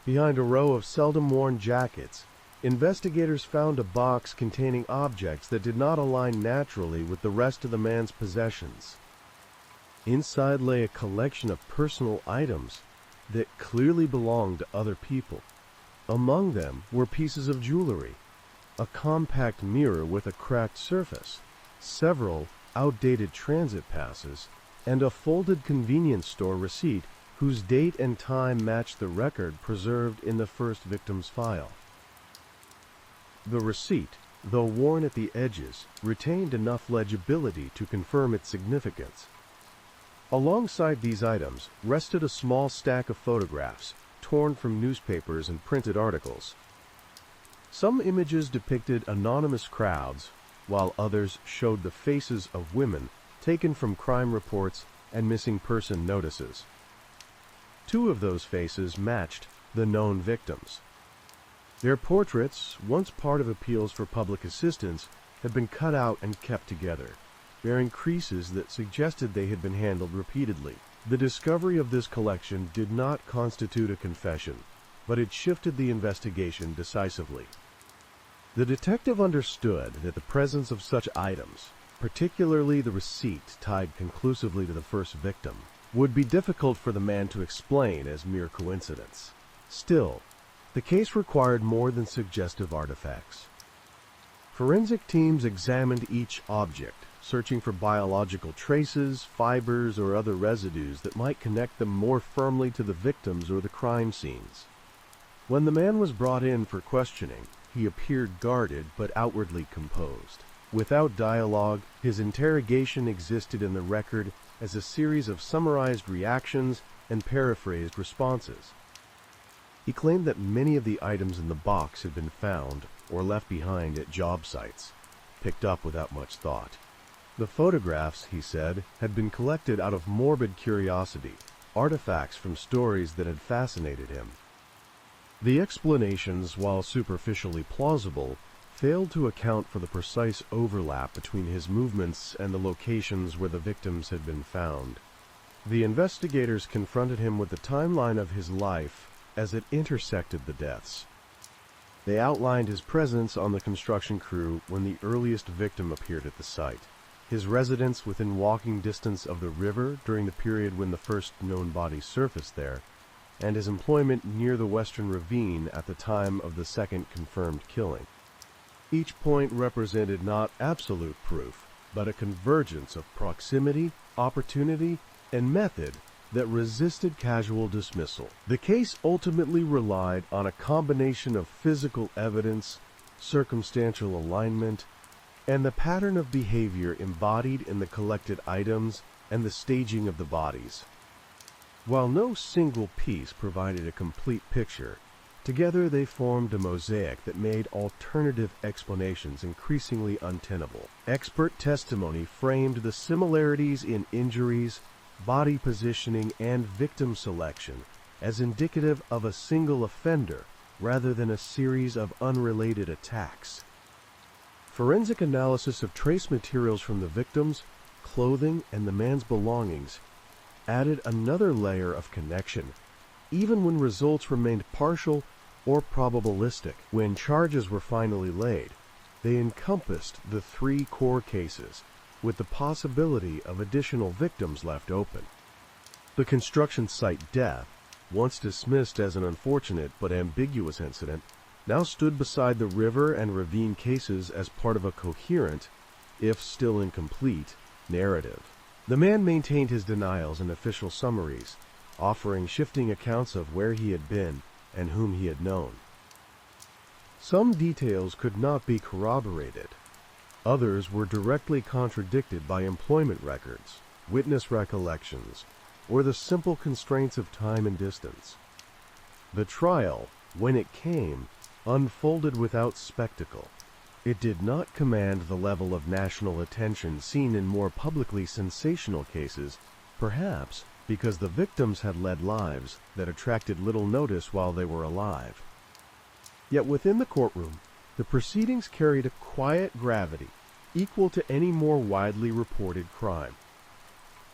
Speaker 1: behind a row of seldom-worn jackets, investigators found a box containing objects that did not align naturally with the rest of the man's possessions. Inside lay a collection of personal items that clearly belonged to other people. Among them were pieces of jewelry, a compact mirror with a cracked surface, several outdated transit passes, and a folded convenience store receipt whose date and time matched the record preserved in the first victim's file. The receipt, though worn at the edges, retained enough legibility to confirm its significance. Alongside these items rested a small stack of photographs, torn from newspapers and printed articles. Some images depicted anonymous crowds, while others showed the faces of women taken from crime reports and missing person notices. Two of those faces matched the known victims. Their portraits, once part of appeals for public assistance, had been cut out and kept together, bearing creases that suggested they had been handled repeatedly. The discovery of this collection did not constitute a confession, but it shifted the investigation decisively. The detective understood that the presence of such items, particularly the receipt tied conclusively to the first victim, would be difficult for the man to explain as mere coincidence. Still, the case required more than suggestive artifacts. Forensic teams examined each object, searching for biological traces, fibers, or other residues that might connect them more firmly to the victims or the crime scenes. When the man was brought in for questioning, he appeared guarded but outwardly composed. Without dialogue, his interrogation existed in the record as a series of summarized reactions and paraphrased responses. He claimed that many of the items in the box had been found or left behind at job sites, picked up without much thought. The photographs, he said, had been collected out of morbid curiosity, artifacts from stories that had fascinated him. The explanations, while superficially plausible, failed to account for the precise overlap between his movements and the locations where the victims had been found. The investigators confronted him with the timeline of his life as it intersected the deaths. They outlined his presence on the construction crew when the earliest victim appeared at the site, his residence within walking distance of the river during the period when the first known body surfaced there, and his employment near the western ravine at the time of the second confirmed killing. Each point represented not absolute proof, but a convergence of proximity, opportunity, and method that resisted casual dismissal. The case ultimately relied on a combination of physical evidence, circumstantial alignment, and the pattern of behavior embodied in the collected items and the staging of the bodies. While no single piece provided a complete picture, together they formed a mosaic that made alternative explanations increasingly untenable. Expert testimony framed the similarities in injuries, body positioning, and victim selection as indicative of a single offender rather than a series of unrelated attacks. Forensic analysis of trace materials from the victims, clothing, and the man's belongings added another layer of connection, even when results remained partial or probabilistic. When charges were finally laid, they encompassed the three core cases, with the possibility of additional victims left open. The construction site death, once dismissed as an unfortunate but ambiguous incident, now stood beside the river and ravine cases as part of a coherent, if still incomplete, narrative. The man maintained his denials in official summaries, offering shifting accounts of where he had been and whom he had known. Some details could not be corroborated. Others were directly contradicted by employment records, witness recollections, or the simple constraints of time and distance. The trial, when it came, unfolded without spectacle. It did not command the level of national attention seen in more publicly sensational cases, perhaps because the victims had led lives that attracted little notice while they were alive. Yet within the courtroom, the proceedings carried a quiet gravity equal to any more widely reported crime.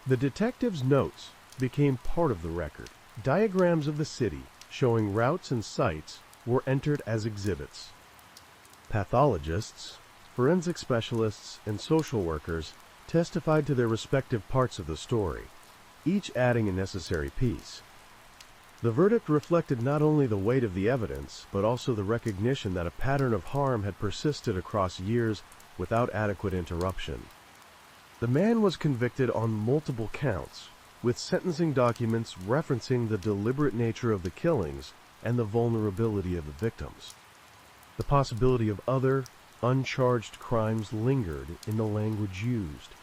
Speaker 1: The detectives' notes became part of the record. Diagrams of the city showing routes and sites were entered as exhibits. Pathologists, forensic specialists, and social workers testified to their respective parts of the story, each adding a necessary piece. The verdict reflected not only the weight of the evidence, but also the recognition that a pattern of harm had persisted across years without adequate interruption. The man was convicted on multiple counts, with sentencing documents referencing the deliberate nature of the killings and the vulnerability of the victims. The possibility of other, uncharged crimes lingered in the language used,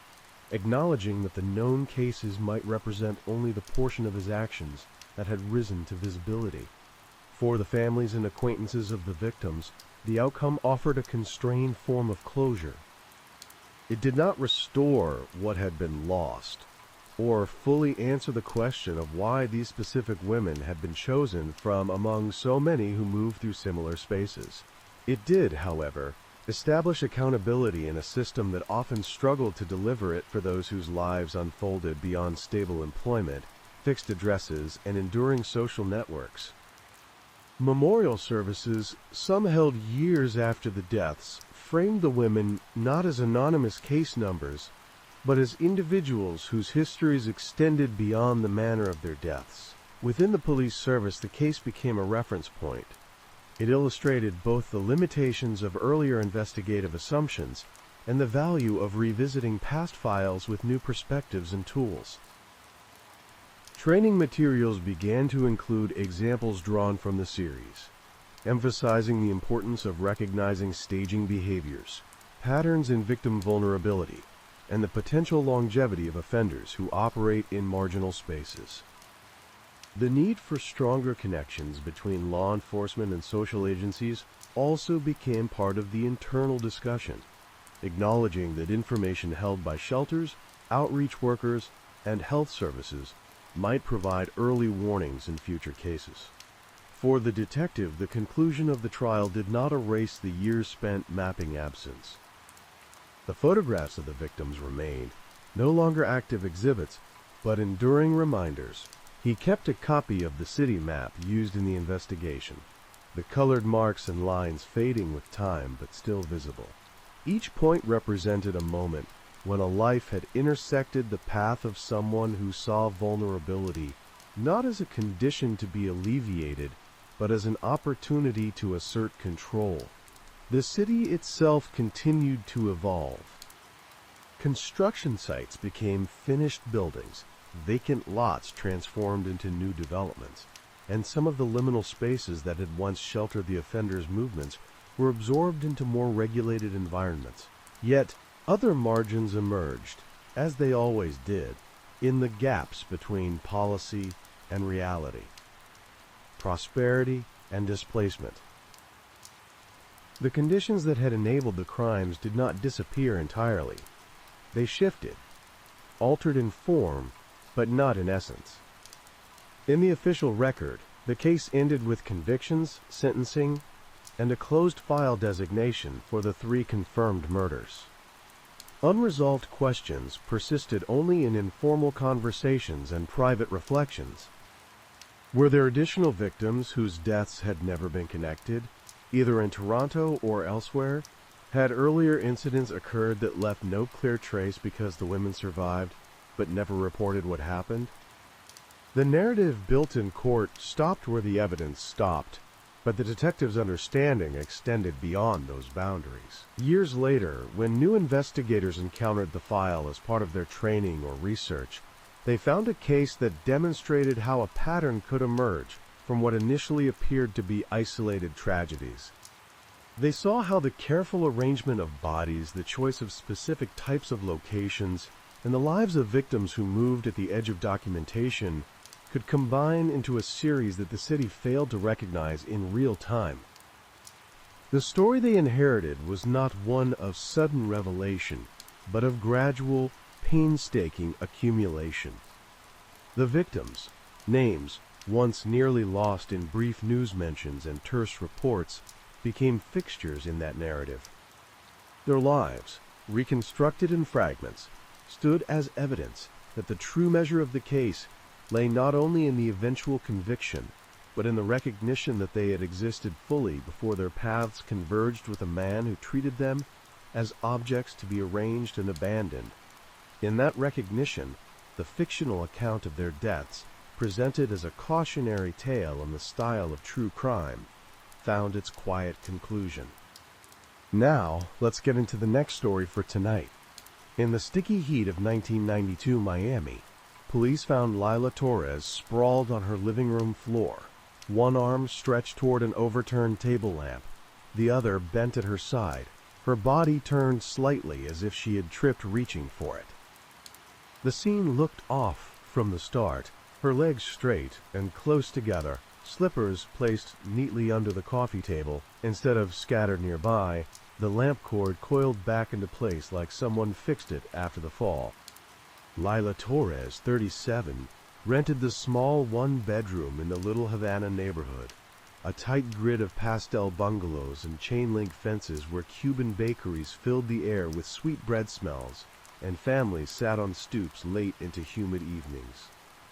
Speaker 1: acknowledging that the known cases might represent only the portion of his actions that had risen to visibility. For the families and acquaintances of the victims, the outcome offered a constrained form of closure. It did not restore what had been lost, or fully answer the question of why these specific women had been chosen from among so many who moved through similar spaces. It did, however, establish accountability in a system that often struggled to deliver it for those whose lives unfolded beyond stable employment, fixed addresses, and enduring social networks. Memorial services, some held years after the deaths, framed the women not as anonymous case numbers, but as individuals whose histories extended beyond the manner of their deaths. Within the police service, the case became a reference point, It illustrated both the limitations of earlier investigative assumptions and the value of revisiting past files with new perspectives and tools. Training materials began to include examples drawn from the series, emphasizing the importance of recognizing staging behaviors, patterns in victim vulnerability, and the potential longevity of offenders who operate in marginal spaces. The need for stronger connections between law enforcement and social agencies also became part of the internal discussion, acknowledging that information held by shelters, outreach workers, and health services might provide early warnings in future cases. For the detective, the conclusion of the trial did not erase the years spent mapping absence. The photographs of the victims remained, no longer active exhibits, but enduring reminders. He kept a copy of the city map used in the investigation, the colored marks and lines fading with time but still visible. Each point represented a moment when a life had intersected the path of someone who saw vulnerability not as a condition to be alleviated, but as an opportunity to assert control. The city itself continued to evolve. Construction sites became finished buildings, vacant lots transformed into new developments, and some of the liminal spaces that had once sheltered the offenders' movements were absorbed into more regulated environments. Yet, other margins emerged, as they always did, in the gaps between policy and reality, prosperity and displacement. The conditions that had enabled the crimes did not disappear entirely. They shifted, altered in form, but not in essence. In the official record, the case ended with convictions, sentencing, and a closed file designation for the 3 confirmed murders. Unresolved questions persisted only in informal conversations and private reflections. Were there additional victims whose deaths had never been connected, either in Toronto or elsewhere? Had earlier incidents occurred that left no clear trace because the women survived, but never reported what happened? The narrative built in court stopped where the evidence stopped, but the detective's understanding extended beyond those boundaries. Years later, when new investigators encountered the file as part of their training or research, they found a case that demonstrated how a pattern could emerge from what initially appeared to be isolated tragedies. They saw how the careful arrangement of bodies, the choice of specific types of locations, and the lives of victims who moved at the edge of documentation could combine into a series that the city failed to recognize in real time. The story they inherited was not one of sudden revelation, but of gradual, painstaking accumulation. The victims, names once nearly lost in brief news mentions and terse reports, became fixtures in that narrative. Their lives, reconstructed in fragments, stood as evidence that the true measure of the case lay not only in the eventual conviction, but in the recognition that they had existed fully before their paths converged with a man who treated them as objects to be arranged and abandoned. In that recognition, the fictional account of their deaths, presented as a cautionary tale in the style of true crime, found its quiet conclusion. Now, let's get into the next story for tonight. In the sticky heat of 1992 Miami, police found Lila Torres sprawled on her living room floor, one arm stretched toward an overturned table lamp, the other bent at her side, her body turned slightly as if she had tripped reaching for it. The scene looked off from the start, her legs straight and close together, slippers placed neatly under the coffee table instead of scattered nearby, the lamp cord coiled back into place like someone fixed it after the fall. Lila Torres, 37, rented the small one-bedroom in the Little Havana neighborhood, a tight grid of pastel bungalows and chain-link fences where Cuban bakeries filled the air with sweet bread smells, and families sat on stoops late into humid evenings.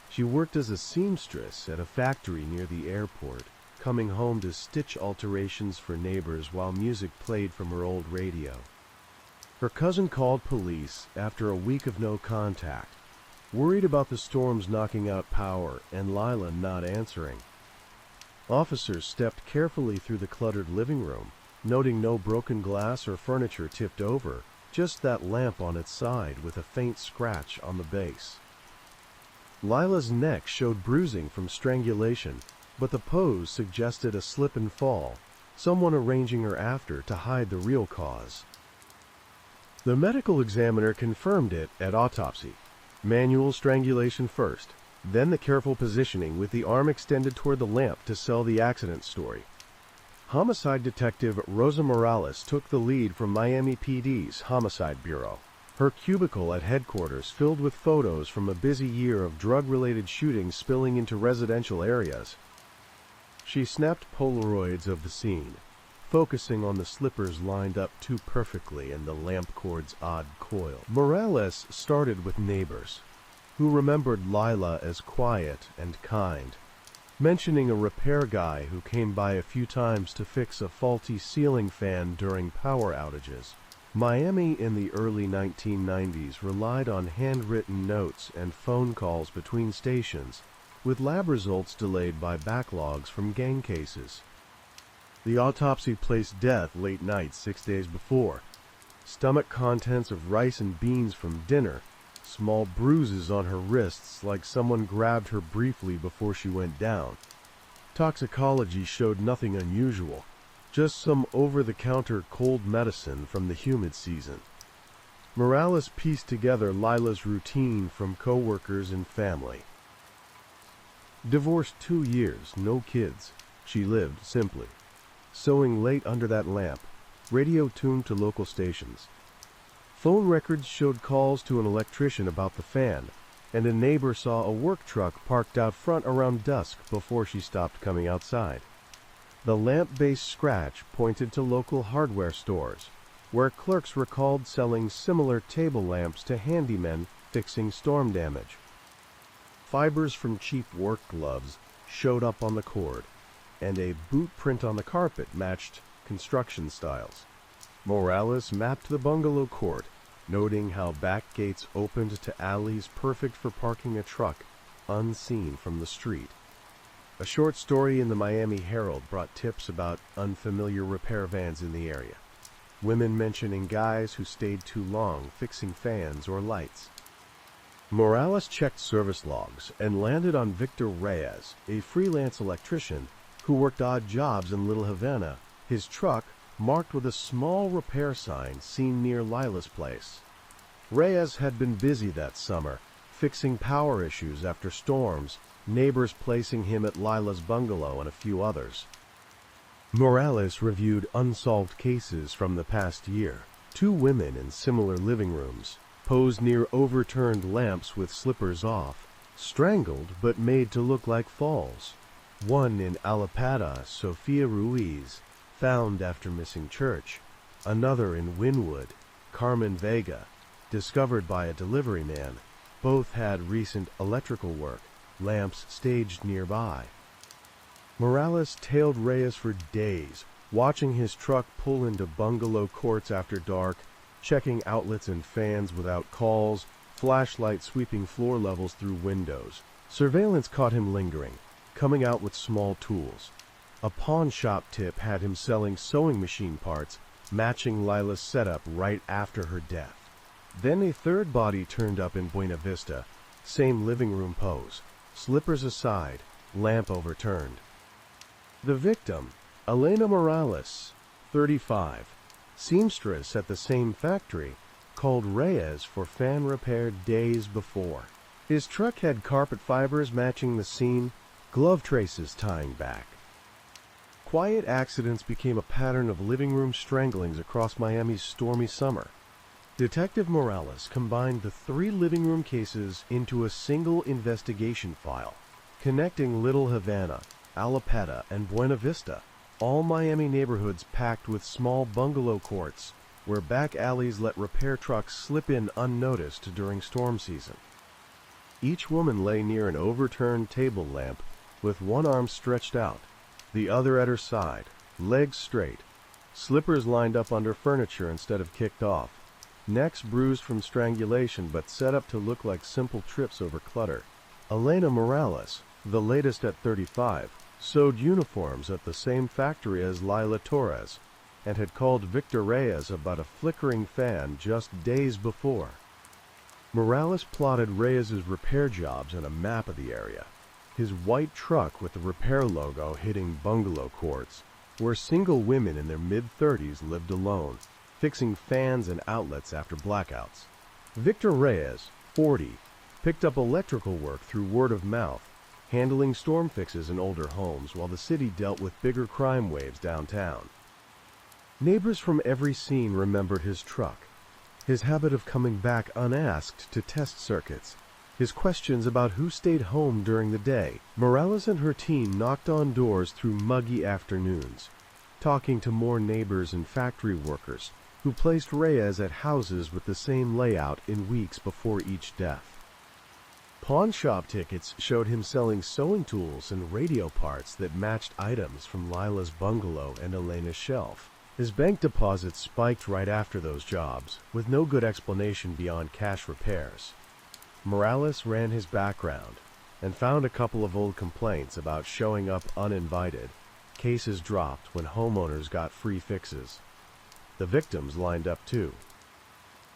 Speaker 1: She worked as a seamstress at a factory near the airport, coming home to stitch alterations for neighbors while music played from her old radio. Her cousin called police after a week of no contact, worried about the storms knocking out power and Lila not answering. Officers stepped carefully through the cluttered living room, noting no broken glass or furniture tipped over, just that lamp on its side with a faint scratch on the base. Lila's neck showed bruising from strangulation, but the pose suggested a slip and fall, someone arranging her after to hide the real cause. The medical examiner confirmed it at autopsy. Manual strangulation first, then the careful positioning with the arm extended toward the lamp to sell the accident story. Homicide detective Rosa Morales took the lead from Miami PD's Homicide Bureau. Her cubicle at headquarters filled with photos from a busy year of drug-related shootings spilling into residential areas. She snapped Polaroids of the scene, focusing on the slippers lined up too perfectly and the lamp cord's odd coil. Morales started with neighbors, who remembered Lila as quiet and kind, mentioning a repair guy who came by a few times to fix a faulty ceiling fan during power outages. Miami in the early 1990s relied on handwritten notes and phone calls between stations, with lab results delayed by backlogs from gang cases. The autopsy placed death late night 6 days before. Stomach contents of rice and beans from dinner, small bruises on her wrists like someone grabbed her briefly before she went down. Toxicology showed nothing unusual, just some over-the-counter cold medicine from the humid season. Morales pieced together Lila's routine from co-workers and family. Divorced 2 years, no kids. She lived simply, sewing late under that lamp, radio tuned to local stations. Phone records showed calls to an electrician about the fan, and a neighbor saw a work truck parked out front around dusk before she stopped coming outside. The lamp-based scratch pointed to local hardware stores, where clerks recalled selling similar table lamps to handymen fixing storm damage. Fibers from cheap work gloves showed up on the cord, and a boot print on the carpet matched construction styles. Morales mapped the bungalow court, noting how back gates opened to alleys perfect for parking a truck unseen from the street. A short story in the Miami Herald brought tips about unfamiliar repair vans in the area. Women mentioning guys who stayed too long fixing fans or lights. Morales checked service logs and landed on Victor Reyes, a freelance electrician who worked odd jobs in Little Havana, his truck marked with a small repair sign seen near Lila's place. Reyes had been busy that summer, fixing power issues after storms, neighbors placing him at Lila's bungalow and a few others. Morales reviewed unsolved cases from the past year. 2 women in similar living rooms, posed near overturned lamps with slippers off, strangled but made to look like falls. One in Allapattah, Sofia Ruiz, found after missing church. Another in Wynwood, Carmen Vega, discovered by a delivery man. Both had recent electrical work, lamps staged nearby. Morales tailed Reyes for days, watching his truck pull into bungalow courts after dark, checking outlets and fans without calls, flashlight sweeping floor levels through windows. Surveillance caught him lingering, coming out with small tools. A pawn shop tip had him selling sewing machine parts, matching Lila's setup right after her death. Then a third body turned up in Buena Vista, same living room pose, slippers aside, lamp overturned. The victim, Elena Morales, 35, seamstress at the same factory, called Reyes for fan repair days before. His truck had carpet fibers matching the scene, glove traces tying back. Quiet accidents became a pattern of living room stranglings across Miami's stormy summer. Detective Morales combined the 3 living room cases into a single investigation file, connecting Little Havana, Allapattah, and Buena Vista, all Miami neighborhoods packed with small bungalow courts, where back alleys let repair trucks slip in unnoticed during storm season. Each woman lay near an overturned table lamp with one arm stretched out, the other at her side, legs straight, slippers lined up under furniture instead of kicked off, necks bruised from strangulation but set up to look like simple trips over clutter. Elena Morales, the latest at 35, sewed uniforms at the same factory as Lila Torres and had called Victor Reyes about a flickering fan just days before. Morales plotted Reyes's repair jobs on a map of the area. His white truck with the repair logo hitting bungalow courts, where single women in their mid-30s lived alone, fixing fans and outlets after blackouts. Victor Reyes, 40, picked up electrical work through word of mouth, handling storm fixes in older homes while the city dealt with bigger crime waves downtown. Neighbors from every scene remembered his truck, his habit of coming back unasked to test circuits, his questions about who stayed home during the day. Morales and her team knocked on doors through muggy afternoons, talking to more neighbors and factory workers who placed Reyes at houses with the same layout in weeks before each death. Pawn shop tickets showed him selling sewing tools and radio parts that matched items from Lila's bungalow and Elena's shelf. His bank deposits spiked right after those jobs, with no good explanation beyond cash repairs. Morales ran his background and found a couple of old complaints about showing up uninvited. Cases dropped when homeowners got free fixes. The victims lined up too.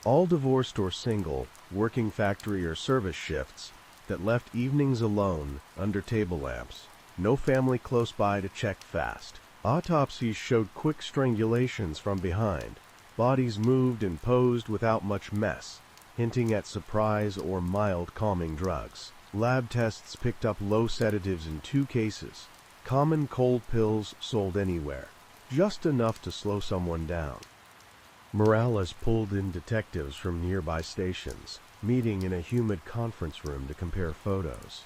Speaker 1: All divorced or single, working factory or service shifts that left evenings alone under table lamps. No family close by to check fast. Autopsies showed quick strangulations from behind. Bodies moved and posed without much mess, hinting at surprise or mild calming drugs. Lab tests picked up low sedatives in 2 cases. Common cold pills sold anywhere, just enough to slow someone down. Morales pulled in detectives from nearby stations, meeting in a humid conference room to compare photos.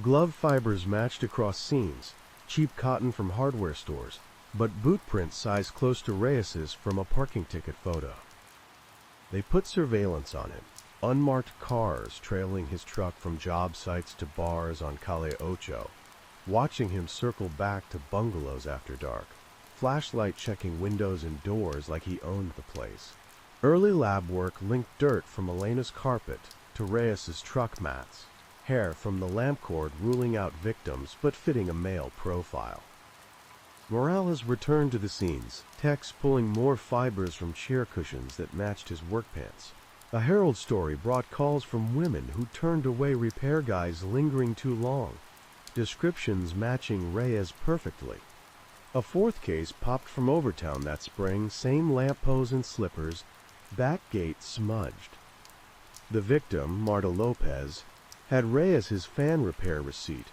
Speaker 1: Glove fibers matched across scenes, cheap cotton from hardware stores, but boot prints sized close to Reyes's from a parking ticket photo. They put surveillance on him, unmarked cars trailing his truck from job sites to bars on Calle Ocho, watching him circle back to bungalows after dark, flashlight checking windows and doors like he owned the place. Early lab work linked dirt from Elena's carpet to Reyes's truck mats, hair from the lamp cord ruling out victims but fitting a male profile. Morales returned to the scenes, Tex pulling more fibers from chair cushions that matched his work pants. A Herald story brought calls from women who turned away repair guys lingering too long, descriptions matching Reyes perfectly. A 4th case popped from Overtown that spring, same lamp pose and slippers, back gate smudged. The victim, Marta Lopez, had Reyes his fan repair receipt.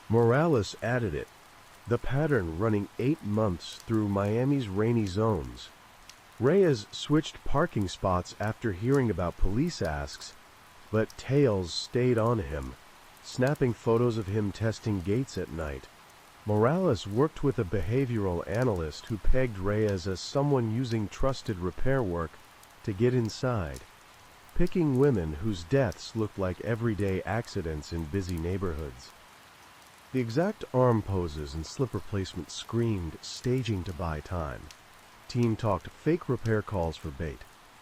Speaker 1: Morales added it, the pattern running 8 months through Miami's rainy zones. Reyes switched parking spots after hearing about police asks, but tales stayed on him, snapping photos of him testing gates at night. Morales worked with a behavioral analyst who pegged Reyes as someone using trusted repair work to get inside, picking women whose deaths looked like everyday accidents in busy neighborhoods. The exact arm poses and slipper placement screamed staging to buy time. Team talked fake repair calls for bait,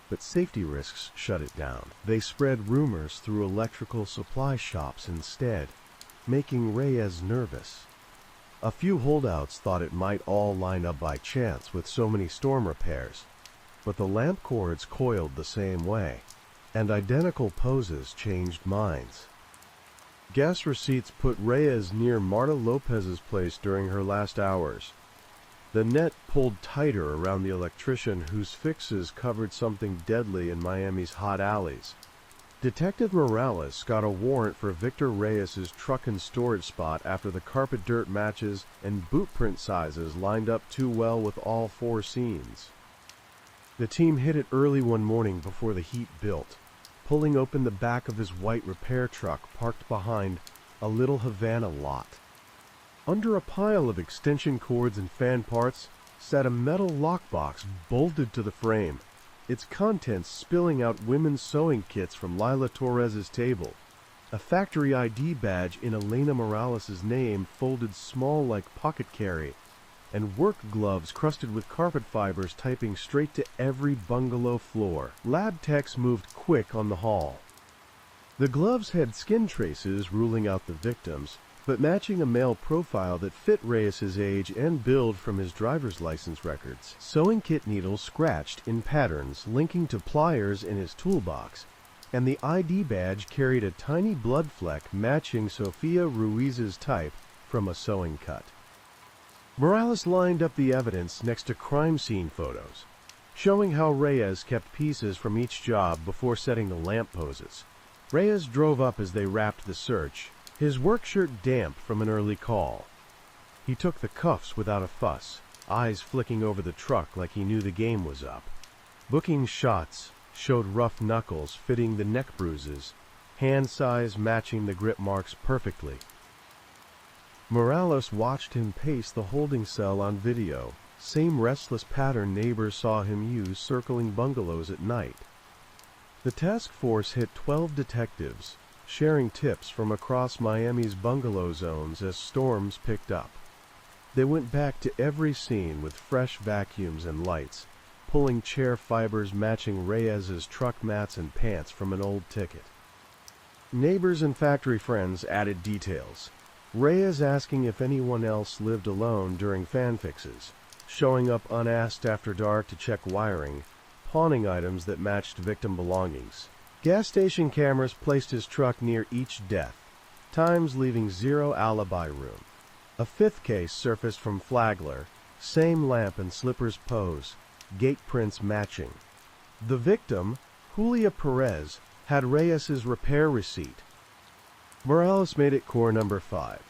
Speaker 1: but safety risks shut it down. They spread rumors through electrical supply shops instead, making Reyes nervous. A few holdouts thought it might all line up by chance with so many storm repairs, but the lamp cords coiled the same way, and identical poses changed minds. Gas receipts put Reyes near Marta Lopez's place during her last hours. The net pulled tighter around the electrician whose fixes covered something deadly in Miami's hot alleys. Detective Morales got a warrant for Victor Reyes's truck and storage spot after the carpet dirt matches and boot print sizes lined up too well with all 4 scenes. The team hit it early one morning before the heat built, pulling open the back of his white repair truck parked behind a little Havana lot. Under a pile of extension cords and fan parts sat a metal lockbox bolted to the frame, its contents spilling out women's sewing kits from Lila Torres's table. A factory ID badge in Elena Morales' name folded small like pocket carry, and work gloves crusted with carpet fibers typing straight to every bungalow floor. Lab techs moved quick on the haul. The gloves had skin traces ruling out the victims, but matching a male profile that fit Reyes's age and build from his driver's license records. Sewing kit needles scratched in patterns linking to pliers in his toolbox, and the ID badge carried a tiny blood fleck matching Sofia Ruiz's type from a sewing cut. Morales lined up the evidence next to crime scene photos, showing how Reyes kept pieces from each job before setting the lamp poses. Reyes drove up as they wrapped the search, his work shirt damp from an early call. He took the cuffs without a fuss, eyes flicking over the truck like he knew the game was up. Booking shots showed rough knuckles fitting the neck bruises, hand size matching the grip marks perfectly. Morales watched him pace the holding cell on video, same restless pattern neighbors saw him use circling bungalows at night. The task force hit 12 detectives, sharing tips from across Miami's bungalow zones as storms picked up. They went back to every scene with fresh vacuums and lights, pulling chair fibers matching Reyes's truck mats and pants from an old ticket. Neighbors and factory friends added details. Reyes asking if anyone else lived alone during fan fixes, showing up unasked after dark to check wiring, pawning items that matched victim belongings. Gas station cameras placed his truck near each death, times leaving zero alibi room. A fifth case surfaced from Flagler, same lamp and slippers pose, gate prints matching. The victim, Julia Perez, had Reyes's repair receipt. Morales made it core number 5.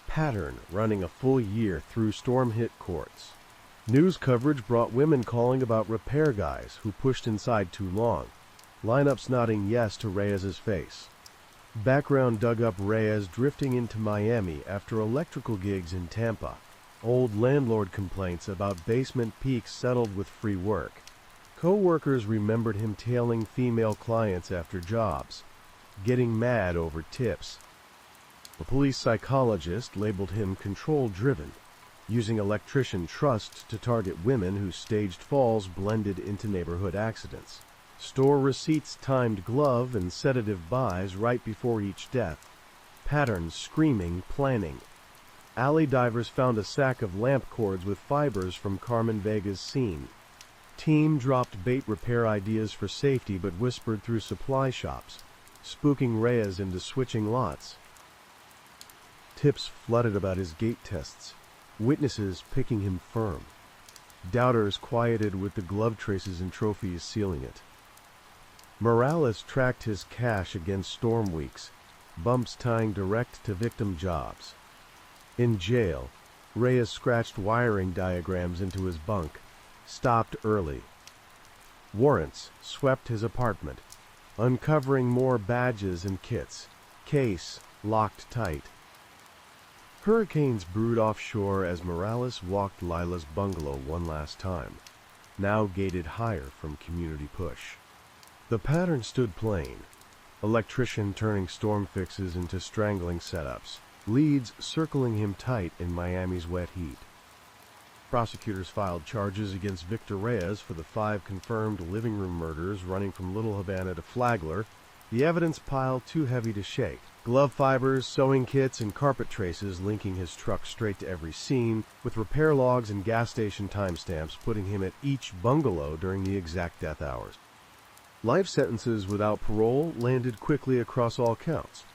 Speaker 1: Pattern running a full year through storm-hit courts. News coverage brought women calling about repair guys who pushed inside too long, lineups nodding yes to Reyes's face. Background dug up Reyes drifting into Miami after electrical gigs in Tampa. Old landlord complaints about basement peaks settled with free work. Co-workers remembered him tailing female clients after jobs, getting mad over tips. A police psychologist labeled him control-driven, using electrician trust to target women whose staged falls blended into neighborhood accidents. Store receipts timed glove and sedative buys right before each death. Patterns screaming planning. Alley divers found a sack of lamp cords with fibers from Carmen Vega's scene. Team dropped bait repair ideas for safety but whispered through supply shops, spooking Reyes into switching lots. Tips flooded about his gate tests, witnesses picking him firm. Doubters quieted with the glove traces and trophies sealing it. Morales tracked his cash against storm weeks, bumps tying direct to victim jobs. In jail, Reyes scratched wiring diagrams into his bunk, stopped early. Warrants swept his apartment, uncovering more badges and kits, case locked tight. Hurricanes brewed offshore as Morales walked Lila's bungalow one last time, now gated higher from community push. The pattern stood plain, electrician turning storm fixes into strangling setups, leads circling him tight in Miami's wet heat. Prosecutors filed charges against Victor Reyes for the 5 confirmed living room murders running from Little Havana to Flagler, the evidence pile too heavy to shake. Glove fibers, sewing kits, and carpet traces linking his truck straight to every scene, with repair logs and gas station timestamps putting him at each bungalow during the exact death hours. Life sentences without parole landed quickly across all counts,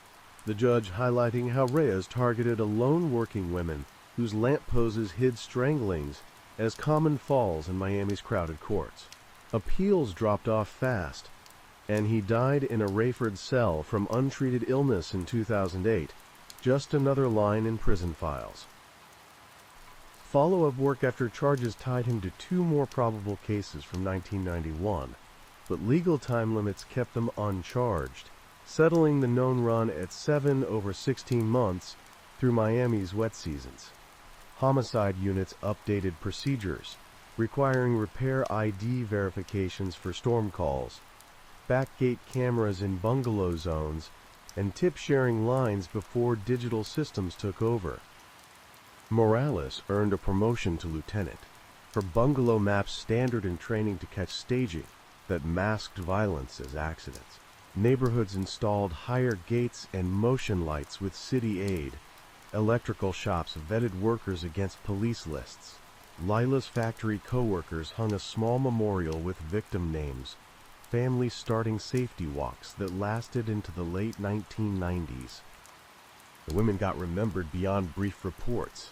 Speaker 1: the judge highlighting how Reyes targeted alone working women whose lamp poses hid stranglings as common falls in Miami's crowded courts. Appeals dropped off fast, and he died in a Rayford cell from untreated illness in 2008, just another line in prison files. Follow-up work after charges tied him to 2 more probable cases from 1991, but legal time limits kept them uncharged, settling the known run at 7 over 16 months through Miami's wet seasons. Homicide units updated procedures, requiring repair ID verifications for storm calls, backgate cameras in bungalow zones, and tip-sharing lines before digital systems took over. Morales earned a promotion to lieutenant for bungalow maps standard in training to catch staging that masked violence as accidents. Neighborhoods installed higher gates and motion lights with city aid, Electrical shops vetted workers against police lists. Lila's factory co-workers hung a small memorial with victim names. Families starting safety walks that lasted into the late 1990s. The women got remembered beyond brief reports.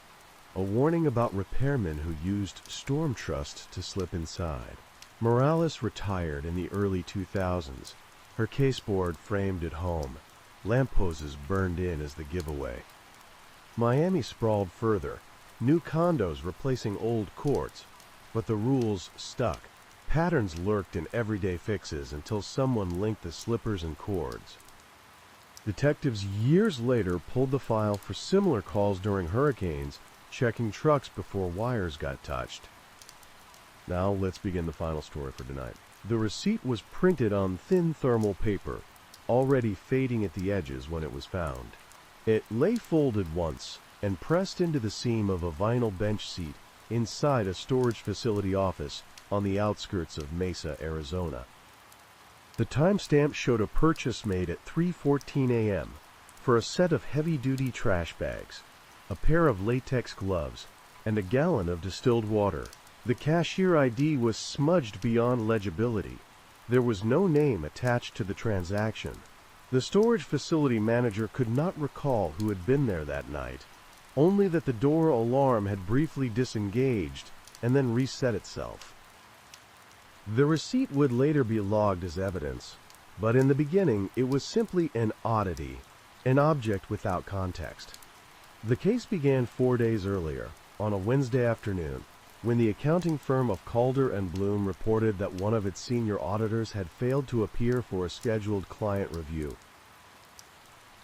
Speaker 1: A warning about repairmen who used storm trust to slip inside. Morales retired in the early 2000s. Her caseboard framed at home. Lamp hoses burned in as the giveaway. Miami sprawled further. New condos replacing old courts. But the rules stuck. Patterns lurked in everyday fixes until someone linked the slippers and cords. Detectives years later pulled the file for similar calls during hurricanes, checking trucks before wires got touched. Now let's begin the final story for tonight. The receipt was printed on thin thermal paper, already fading at the edges when it was found. It lay folded once and pressed into the seam of a vinyl bench seat inside a storage facility office on the outskirts of Mesa, Arizona. The timestamp showed a purchase made at 3:14 a.m. for a set of heavy-duty trash bags, a pair of latex gloves, and a gallon of distilled water. The cashier ID was smudged beyond legibility. There was no name attached to the transaction. The storage facility manager could not recall who had been there that night, only that the door alarm had briefly disengaged and then reset itself. The receipt would later be logged as evidence, but in the beginning it was simply an oddity, an object without context. The case began 4 days earlier, on a Wednesday afternoon, when the accounting firm of Calder and Bloom reported that one of its senior auditors had failed to appear for a scheduled client review.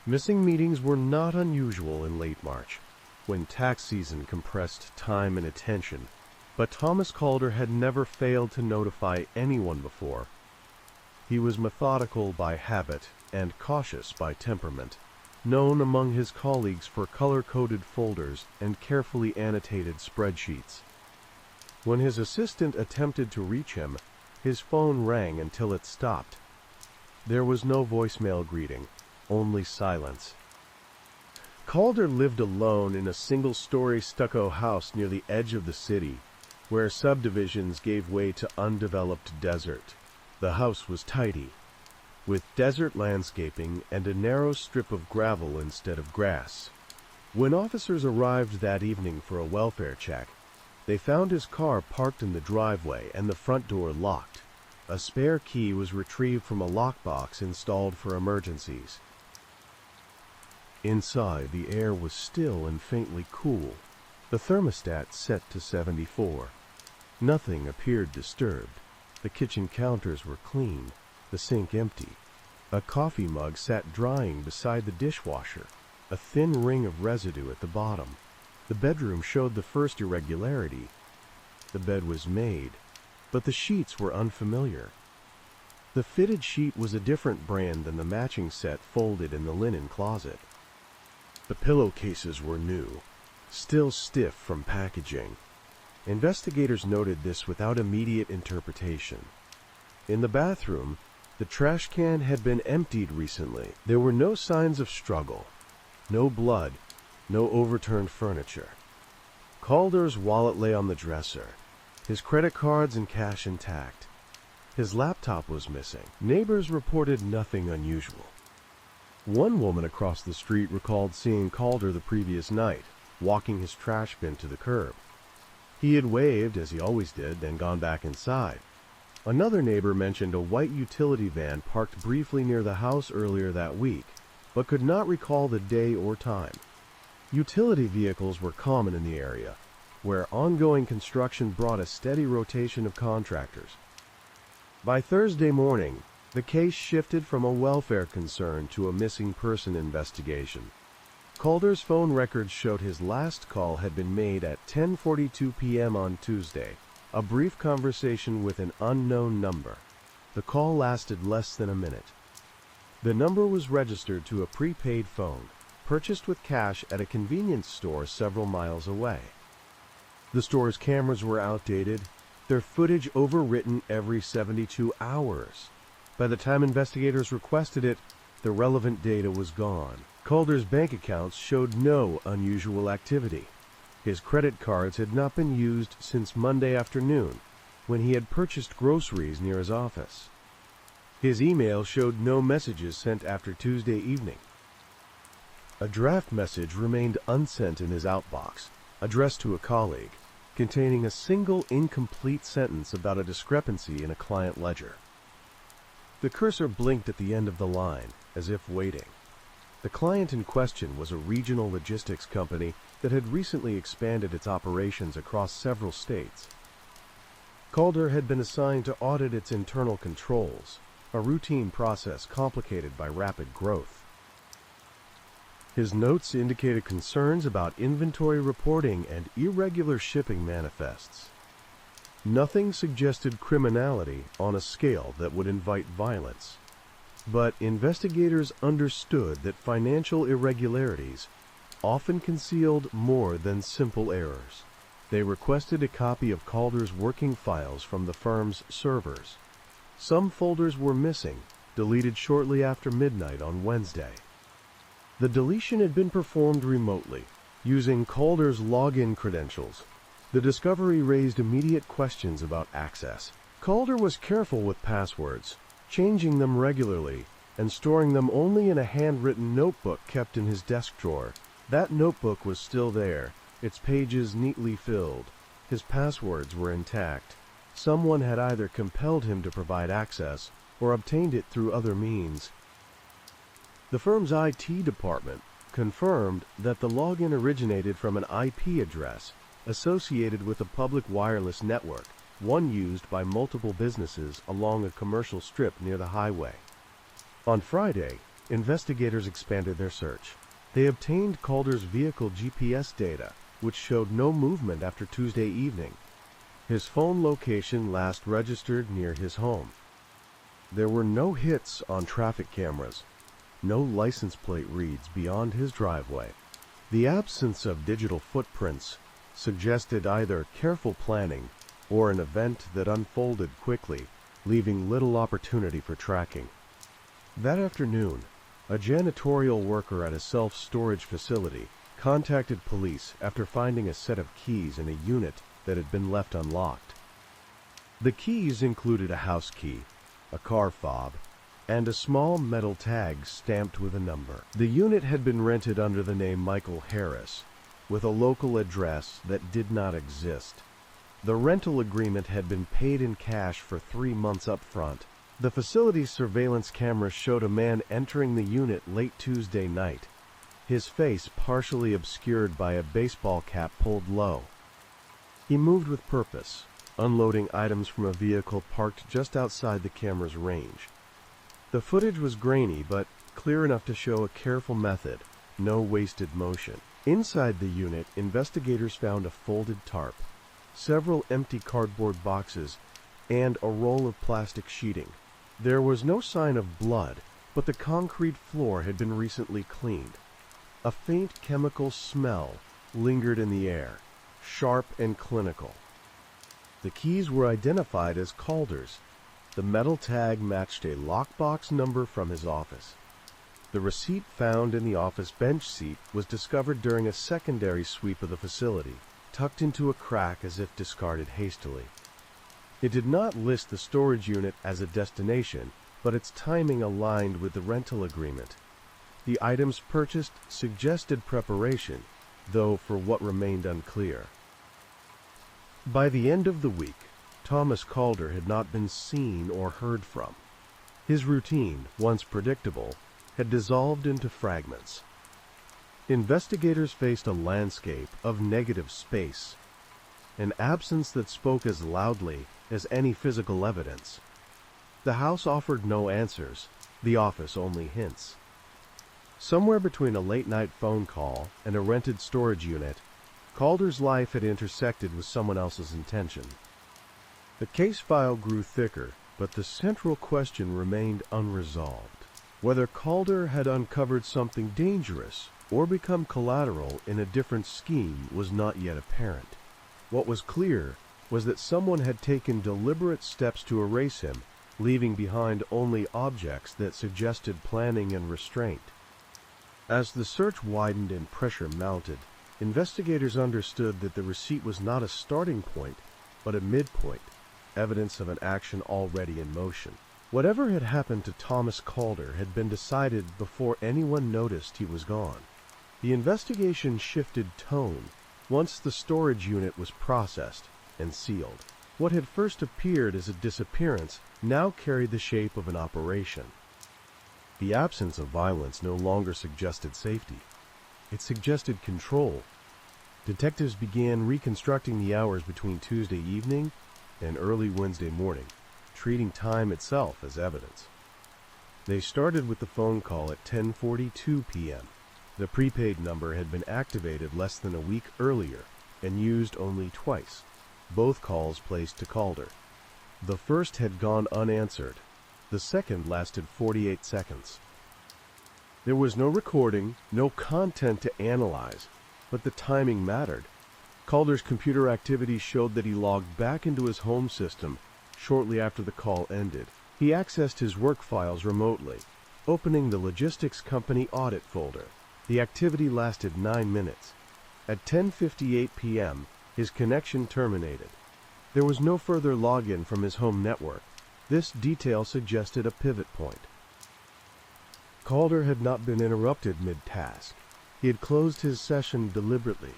Speaker 1: Missing meetings were not unusual in late March, when tax season compressed time and attention, but Thomas Calder had never failed to notify anyone before. He was methodical by habit and cautious by temperament, known among his colleagues for color-coded folders and carefully annotated spreadsheets. When his assistant attempted to reach him, his phone rang until it stopped. There was no voicemail greeting, only silence. Calder lived alone in a single-story stucco house near the edge of the city, where subdivisions gave way to undeveloped desert. The house was tidy, with desert landscaping and a narrow strip of gravel instead of grass. When officers arrived that evening for a welfare check, they found his car parked in the driveway and the front door locked. A spare key was retrieved from a lockbox installed for emergencies. Inside, the air was still and faintly cool, the thermostat set to 74. Nothing appeared disturbed. The kitchen counters were clean, the sink empty. A coffee mug sat drying beside the dishwasher, a thin ring of residue at the bottom. The bedroom showed the first irregularity. The bed was made, but the sheets were unfamiliar. The fitted sheet was a different brand than the matching set folded in the linen closet. The pillowcases were new, still stiff from packaging. Investigators noted this without immediate interpretation. In the bathroom, the trash can had been emptied recently. There were no signs of struggle, no blood, no overturned furniture. Calder's wallet lay on the dresser, his credit cards and cash intact. His laptop was missing. Neighbors reported nothing unusual. One woman across the street recalled seeing Calder the previous night, walking his trash bin to the curb. He had waved, as he always did, then gone back inside. Another neighbor mentioned a white utility van parked briefly near the house earlier that week, but could not recall the day or time. Utility vehicles were common in the area, where ongoing construction brought a steady rotation of contractors. By Thursday morning, the case shifted from a welfare concern to a missing person investigation. Calder's phone records showed his last call had been made at 10:42 p.m. on Tuesday, a brief conversation with an unknown number. The call lasted less than a minute. The number was registered to a prepaid phone, purchased with cash at a convenience store several miles away. The store's cameras were outdated, their footage overwritten every 72 hours. By the time investigators requested it, the relevant data was gone. Calder's bank accounts showed no unusual activity. His credit cards had not been used since Monday afternoon, when he had purchased groceries near his office. His email showed no messages sent after Tuesday evening. A draft message remained unsent in his outbox, addressed to a colleague, containing a single incomplete sentence about a discrepancy in a client ledger. The cursor blinked at the end of the line, as if waiting. The client in question was a regional logistics company that had recently expanded its operations across several states. Calder had been assigned to audit its internal controls, a routine process complicated by rapid growth. His notes indicated concerns about inventory reporting and irregular shipping manifests. Nothing suggested criminality on a scale that would invite violence, but investigators understood that financial irregularities often concealed more than simple errors. They requested a copy of Calder's working files from the firm's servers. Some folders were missing, deleted shortly after midnight on Wednesday. The deletion had been performed remotely, using Calder's login credentials. The discovery raised immediate questions about access. Calder was careful with passwords, changing them regularly, and storing them only in a handwritten notebook kept in his desk drawer. That notebook was still there, its pages neatly filled. His passwords were intact. Someone had either compelled him to provide access or obtained it through other means. The firm's IT department confirmed that the login originated from an IP address associated with a public wireless network, one used by multiple businesses along a commercial strip near the highway. On Friday, investigators expanded their search. They obtained Calder's vehicle GPS data, which showed no movement after Tuesday evening. His phone location last registered near his home. There were no hits on traffic cameras, no license plate reads beyond his driveway. The absence of digital footprints suggested either careful planning or an event that unfolded quickly, leaving little opportunity for tracking. That afternoon, a janitorial worker at a self-storage facility contacted police after finding a set of keys in a unit that had been left unlocked. The keys included a house key, a car fob, and a small metal tag stamped with a number. The unit had been rented under the name Michael Harris, with a local address that did not exist. The rental agreement had been paid in cash for 3 months up front. The facility's surveillance camera showed a man entering the unit late Tuesday night, his face partially obscured by a baseball cap pulled low. He moved with purpose, unloading items from a vehicle parked just outside the camera's range. The footage was grainy, but clear enough to show a careful method, no wasted motion. Inside the unit, investigators found a folded tarp, several empty cardboard boxes, and a roll of plastic sheeting. There was no sign of blood, but the concrete floor had been recently cleaned. A faint chemical smell lingered in the air, sharp and clinical. The keys were identified as Calder's. The metal tag matched a lockbox number from his office. The receipt found in the office bench seat was discovered during a secondary sweep of the facility, tucked into a crack as if discarded hastily. It did not list the storage unit as a destination, but its timing aligned with the rental agreement. The items purchased suggested preparation, though for what remained unclear. By the end of the week, Thomas Calder had not been seen or heard from. His routine, once predictable, had dissolved into fragments. Investigators faced a landscape of negative space, an absence that spoke as loudly as any physical evidence. The house offered no answers, the office only hints. Somewhere between a late-night phone call and a rented storage unit, Calder's life had intersected with someone else's intention. The case file grew thicker, but the central question remained unresolved. Whether Calder had uncovered something dangerous or become collateral in a different scheme was not yet apparent. What was clear was that someone had taken deliberate steps to erase him, leaving behind only objects that suggested planning and restraint. As the search widened and pressure mounted, investigators understood that the receipt was not a starting point, but a midpoint, evidence of an action already in motion. Whatever had happened to Thomas Calder had been decided before anyone noticed he was gone. The investigation shifted tone once the storage unit was processed and sealed. What had first appeared as a disappearance now carried the shape of an operation. The absence of violence no longer suggested safety. It suggested control. Detectives began reconstructing the hours between Tuesday evening and early Wednesday morning, treating time itself as evidence. They started with the phone call at 10:42 p.m. The prepaid number had been activated less than a week earlier and used only twice, both calls placed to Calder. The first had gone unanswered. The second lasted 48 seconds. There was no recording, no content to analyze, but the timing mattered. Calder's computer activity showed that he logged back into his home system shortly after the call ended. He accessed his work files remotely, opening the logistics company audit folder. The activity lasted 9 minutes. At 10:58 p.m., his connection terminated. There was no further login from his home network. This detail suggested a pivot point. Calder had not been interrupted mid-task. He had closed his session deliberately.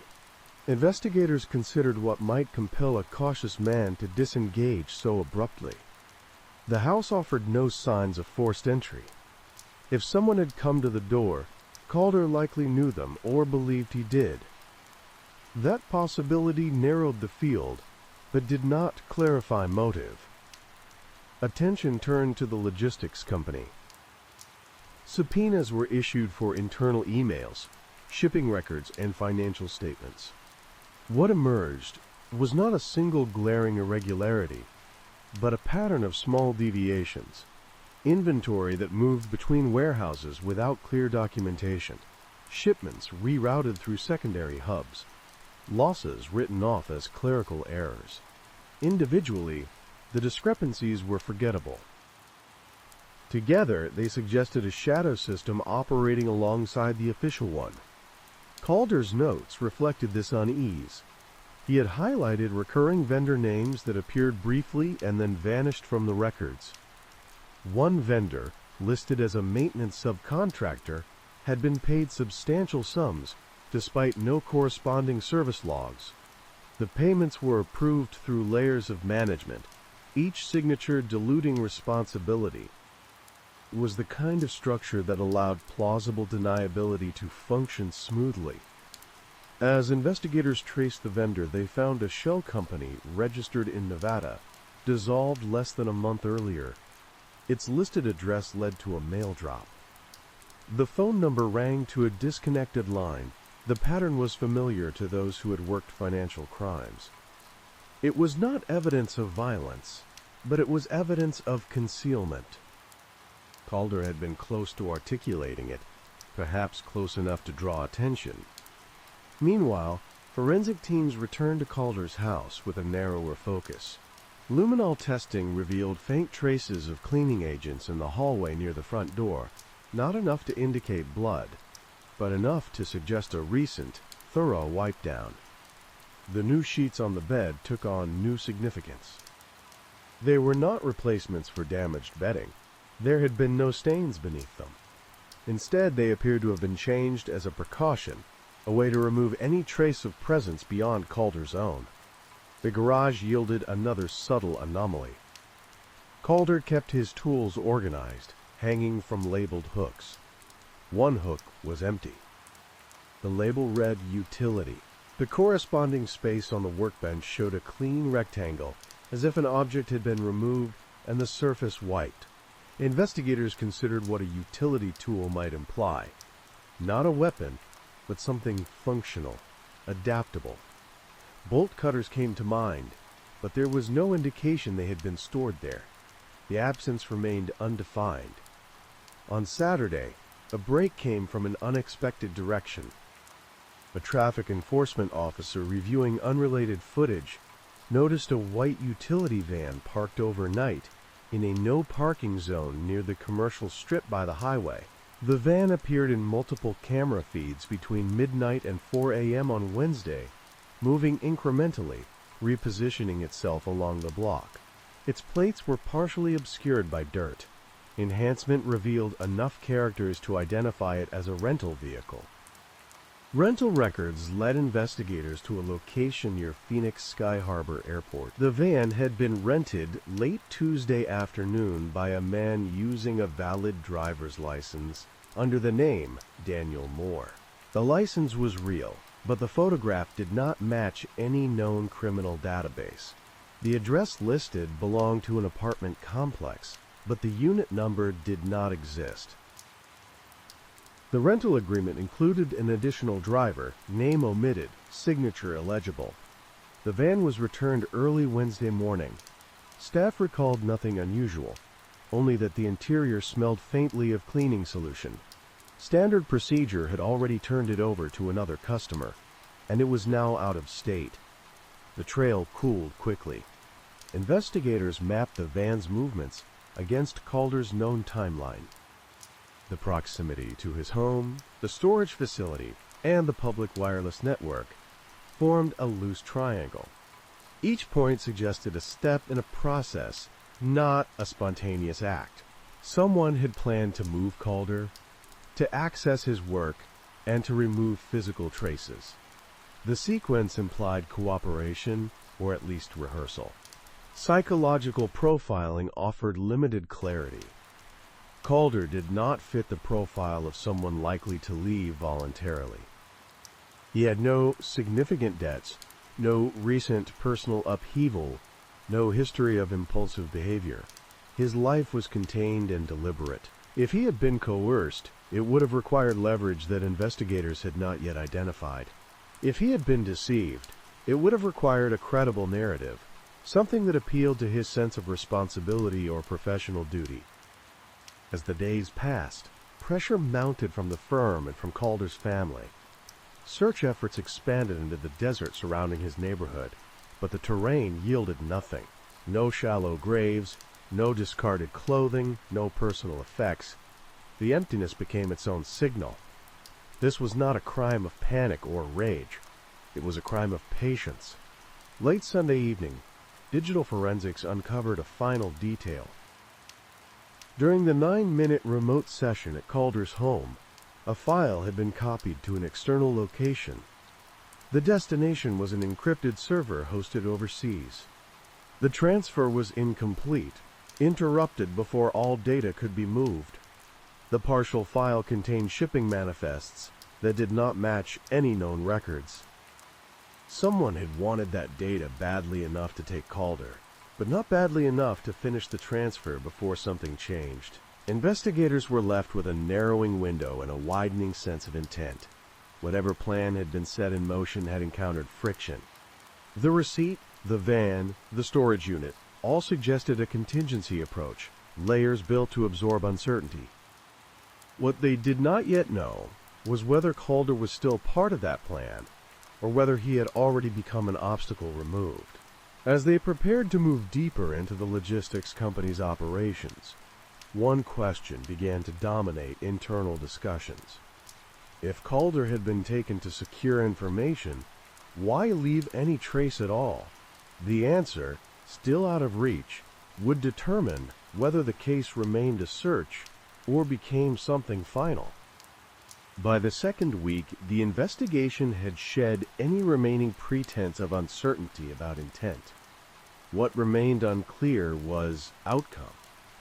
Speaker 1: Investigators considered what might compel a cautious man to disengage so abruptly. The house offered no signs of forced entry. If someone had come to the door, Calder likely knew them or believed he did. That possibility narrowed the field, but did not clarify motive. Attention turned to the logistics company. Subpoenas were issued for internal emails, shipping records, and financial statements. What emerged was not a single glaring irregularity, but a pattern of small deviations. Inventory that moved between warehouses without clear documentation. Shipments rerouted through secondary hubs. Losses written off as clerical errors. Individually, the discrepancies were forgettable. Together, they suggested a shadow system operating alongside the official one. Calder's notes reflected this unease. He had highlighted recurring vendor names that appeared briefly and then vanished from the records. One vendor, listed as a maintenance subcontractor, had been paid substantial sums despite no corresponding service logs. The payments were approved through layers of management, each signature diluting responsibility. It was the kind of structure that allowed plausible deniability to function smoothly. As investigators traced the vendor, they found a shell company registered in Nevada, dissolved less than a month earlier. Its listed address led to a mail drop. The phone number rang to a disconnected line. The pattern was familiar to those who had worked financial crimes. It was not evidence of violence, but it was evidence of concealment. Calder had been close to articulating it, perhaps close enough to draw attention. Meanwhile, forensic teams returned to Calder's house with a narrower focus. Luminol testing revealed faint traces of cleaning agents in the hallway near the front door, not enough to indicate blood, but enough to suggest a recent, thorough wipe-down. The new sheets on the bed took on new significance. They were not replacements for damaged bedding. There had been no stains beneath them. Instead, they appeared to have been changed as a precaution, a way to remove any trace of presence beyond Calder's own. The garage yielded another subtle anomaly. Calder kept his tools organized, hanging from labeled hooks. One hook was empty. The label read Utility. The corresponding space on the workbench showed a clean rectangle, as if an object had been removed and the surface wiped. Investigators considered what a utility tool might imply. Not a weapon, but something functional, adaptable. Bolt cutters came to mind, but there was no indication they had been stored there. The absence remained undefined. On Saturday, a break came from an unexpected direction. A traffic enforcement officer reviewing unrelated footage noticed a white utility van parked overnight in a no-parking zone near the commercial strip by the highway. The van appeared in multiple camera feeds between midnight and 4 a.m. on Wednesday, moving incrementally, repositioning itself along the block. Its plates were partially obscured by dirt. Enhancement revealed enough characters to identify it as a rental vehicle. Rental records led investigators to a location near Phoenix Sky Harbor Airport. The van had been rented late Tuesday afternoon by a man using a valid driver's license under the name Daniel Moore. The license was real, but the photograph did not match any known criminal database. The address listed belonged to an apartment complex, but the unit number did not exist. The rental agreement included an additional driver, name omitted, signature illegible. The van was returned early Wednesday morning. Staff recalled nothing unusual, only that the interior smelled faintly of cleaning solution. Standard procedure had already turned it over to another customer, and it was now out of state. The trail cooled quickly. Investigators mapped the van's movements against Calder's known timeline. The proximity to his home, the storage facility, and the public wireless network formed a loose triangle. Each point suggested a step in a process, not a spontaneous act. Someone had planned to move Calder, to access his work, and to remove physical traces. The sequence implied cooperation, or at least rehearsal. Psychological profiling offered limited clarity. Calder did not fit the profile of someone likely to leave voluntarily. He had no significant debts, no recent personal upheaval, no history of impulsive behavior. His life was contained and deliberate. If he had been coerced, it would have required leverage that investigators had not yet identified. If he had been deceived, it would have required a credible narrative, something that appealed to his sense of responsibility or professional duty. As the days passed, pressure mounted from the firm and from Calder's family. Search efforts expanded into the desert surrounding his neighborhood, but the terrain yielded nothing. No shallow graves, no discarded clothing, no personal effects. The emptiness became its own signal. This was not a crime of panic or rage. It was a crime of patience. Late Sunday evening, digital forensics uncovered a final detail. During the 9-minute remote session at Calder's home, a file had been copied to an external location. The destination was an encrypted server hosted overseas. The transfer was incomplete, interrupted before all data could be moved. The partial file contained shipping manifests that did not match any known records. Someone had wanted that data badly enough to take Calder, but not badly enough to finish the transfer before something changed. Investigators were left with a narrowing window and a widening sense of intent. Whatever plan had been set in motion had encountered friction. The receipt, the van, the storage unit, all suggested a contingency approach, layers built to absorb uncertainty. What they did not yet know was whether Calder was still part of that plan, or whether he had already become an obstacle removed. As they prepared to move deeper into the logistics company's operations, one question began to dominate internal discussions. If Calder had been taken to secure information, why leave any trace at all? The answer, still out of reach, would determine whether the case remained a search or became something final. By the second week, the investigation had shed any remaining pretense of uncertainty about intent. What remained unclear was outcome.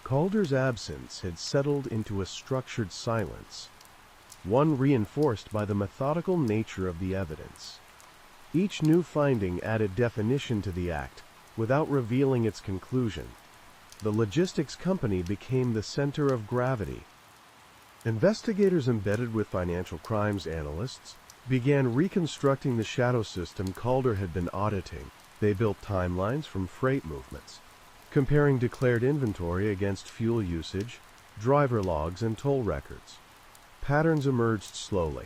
Speaker 1: Calder's absence had settled into a structured silence, one reinforced by the methodical nature of the evidence. Each new finding added definition to the act, without revealing its conclusion. The logistics company became the center of gravity. Investigators embedded with financial crimes analysts began reconstructing the shadow system Calder had been auditing. They built timelines from freight movements, comparing declared inventory against fuel usage, driver logs, and toll records. Patterns emerged slowly.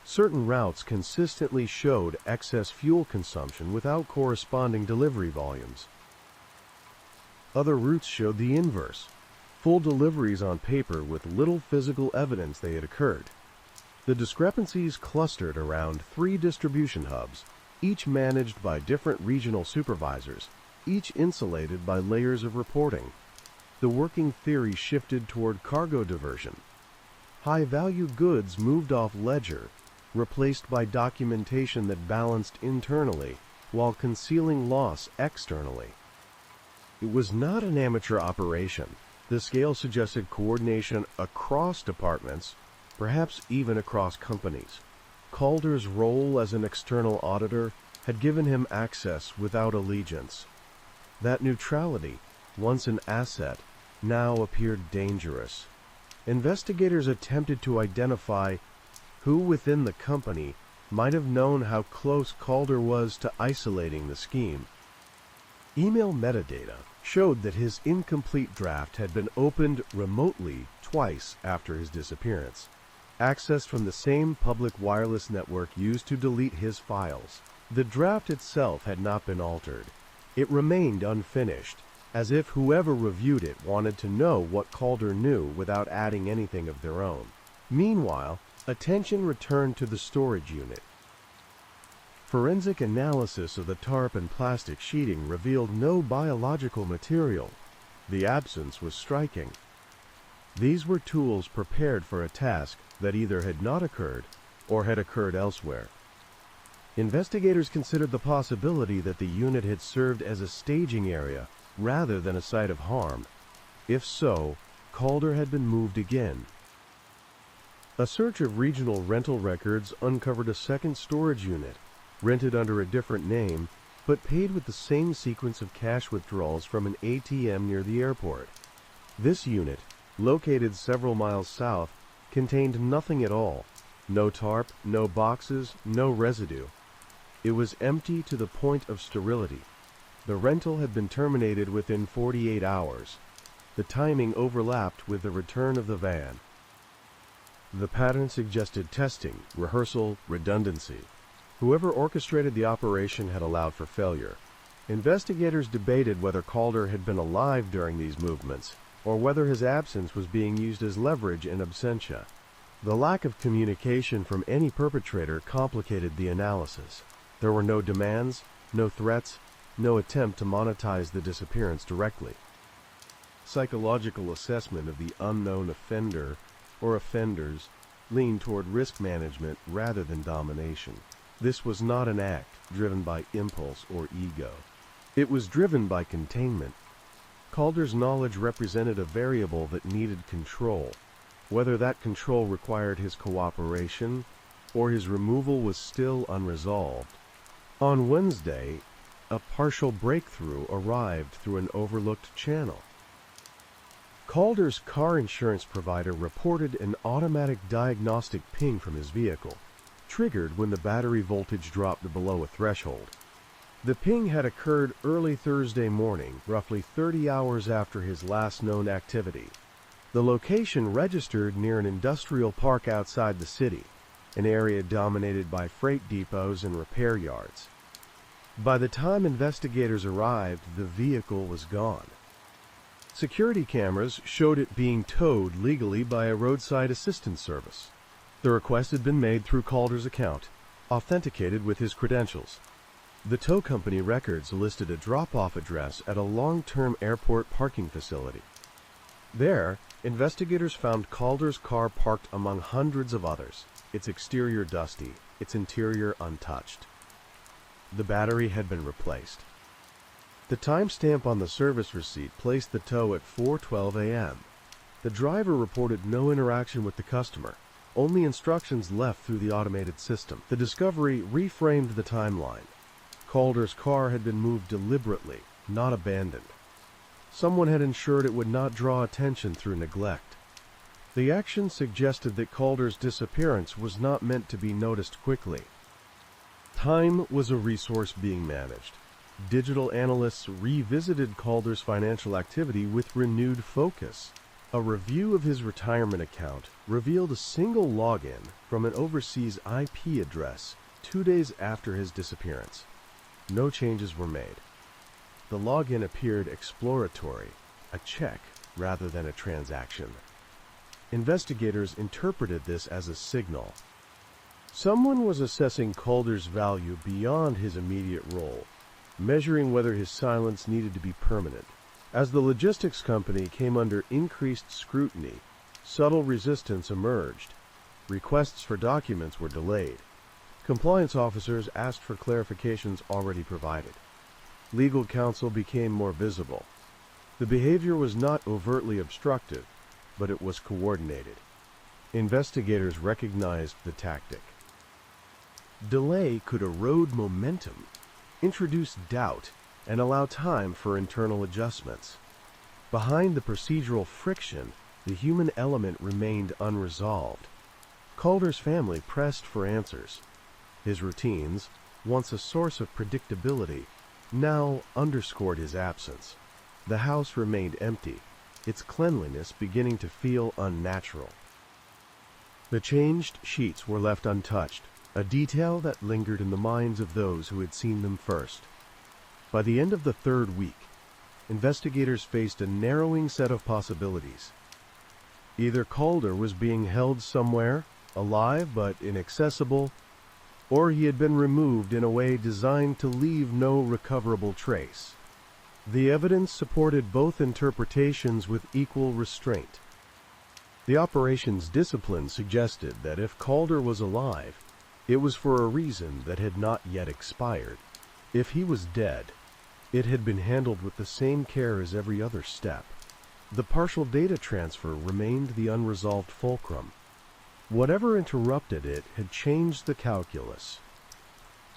Speaker 1: Certain routes consistently showed excess fuel consumption without corresponding delivery volumes. Other routes showed the inverse, full deliveries on paper with little physical evidence they had occurred. The discrepancies clustered around 3 distribution hubs, each managed by different regional supervisors, each insulated by layers of reporting. The working theory shifted toward cargo diversion. High-value goods moved off ledger, replaced by documentation that balanced internally while concealing loss externally. It was not an amateur operation. The scale suggested coordination across departments, perhaps even across companies. Calder's role as an external auditor had given him access without allegiance. That neutrality, once an asset, now appeared dangerous. Investigators attempted to identify who within the company might have known how close Calder was to isolating the scheme. Email metadata showed that his incomplete draft had been opened remotely twice after his disappearance, accessed from the same public wireless network used to delete his files. The draft itself had not been altered. It remained unfinished, as if whoever reviewed it wanted to know what Calder knew without adding anything of their own. Meanwhile, attention returned to the storage unit. Forensic analysis of the tarp and plastic sheeting revealed no biological material. The absence was striking. These were tools prepared for a task that either had not occurred or had occurred elsewhere. Investigators considered the possibility that the unit had served as a staging area rather than a site of harm. If so, Calder had been moved again. A search of regional rental records uncovered a second storage unit, rented under a different name, but paid with the same sequence of cash withdrawals from an ATM near the airport. This unit, located several miles south, contained nothing at all. No tarp, no boxes, no residue. It was empty to the point of sterility. The rental had been terminated within 48 hours. The timing overlapped with the return of the van. The pattern suggested testing, rehearsal, redundancy. Whoever orchestrated the operation had allowed for failure. Investigators debated whether Calder had been alive during these movements, or whether his absence was being used as leverage in absentia. The lack of communication from any perpetrator complicated the analysis. There were no demands, no threats, no attempt to monetize the disappearance directly. Psychological assessment of the unknown offender or offenders leaned toward risk management rather than domination. This was not an act driven by impulse or ego. It was driven by containment. Calder's knowledge represented a variable that needed control. Whether that control required his cooperation or his removal was still unresolved. On Wednesday, a partial breakthrough arrived through an overlooked channel. Calder's car insurance provider reported an automatic diagnostic ping from his vehicle, triggered when the battery voltage dropped below a threshold. The ping had occurred early Thursday morning, roughly 30 hours after his last known activity. The location registered near an industrial park outside the city, an area dominated by freight depots and repair yards. By the time investigators arrived, the vehicle was gone. Security cameras showed it being towed legally by a roadside assistance service. The request had been made through Calder's account, authenticated with his credentials. The tow company records listed a drop-off address at a long-term airport parking facility. There, investigators found Calder's car parked among hundreds of others, its exterior dusty, its interior untouched. The battery had been replaced. The timestamp on the service receipt placed the tow at 4:12 a.m. The driver reported no interaction with the customer, only instructions left through the automated system. The discovery reframed the timeline. Calder's car had been moved deliberately, not abandoned. Someone had ensured it would not draw attention through neglect. The action suggested that Calder's disappearance was not meant to be noticed quickly. Time was a resource being managed. Digital analysts revisited Calder's financial activity with renewed focus. A review of his retirement account revealed a single login from an overseas IP address 2 days after his disappearance. No changes were made. The login appeared exploratory, a check, rather than a transaction. Investigators interpreted this as a signal. Someone was assessing Calder's value beyond his immediate role, measuring whether his silence needed to be permanent. As the logistics company came under increased scrutiny, subtle resistance emerged. Requests for documents were delayed. Compliance officers asked for clarifications already provided. Legal counsel became more visible. The behavior was not overtly obstructive, but it was coordinated. Investigators recognized the tactic. Delay could erode momentum, introduce doubt, and allow time for internal adjustments. Behind the procedural friction, the human element remained unresolved. Calder's family pressed for answers. His routines, once a source of predictability, now underscored his absence. The house remained empty, its cleanliness beginning to feel unnatural. The changed sheets were left untouched, a detail that lingered in the minds of those who had seen them first. By the end of the third week, investigators faced a narrowing set of possibilities. Either Calder was being held somewhere, alive but inaccessible, or he had been removed in a way designed to leave no recoverable trace. The evidence supported both interpretations with equal restraint. The operation's discipline suggested that if Calder was alive, it was for a reason that had not yet expired. If he was dead, it had been handled with the same care as every other step. The partial data transfer remained the unresolved fulcrum. Whatever interrupted it had changed the calculus.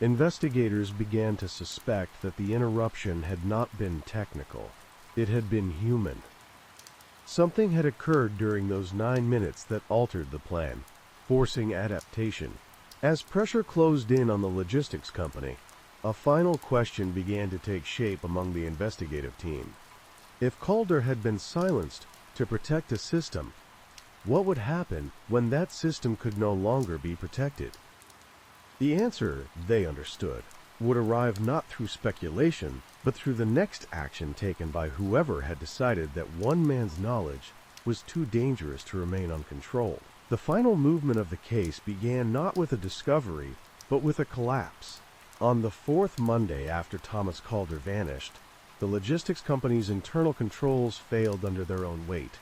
Speaker 1: Investigators began to suspect that the interruption had not been technical. It had been human. Something had occurred during those 9 minutes that altered the plan, forcing adaptation. As pressure closed in on the logistics company, a final question began to take shape among the investigative team. If Calder had been silenced to protect a system, what would happen when that system could no longer be protected? The answer, they understood, would arrive not through speculation, but through the next action taken by whoever had decided that one man's knowledge was too dangerous to remain uncontrolled. The final movement of the case began not with a discovery, but with a collapse. On the fourth Monday after Thomas Calder vanished, the logistics company's internal controls failed under their own weight.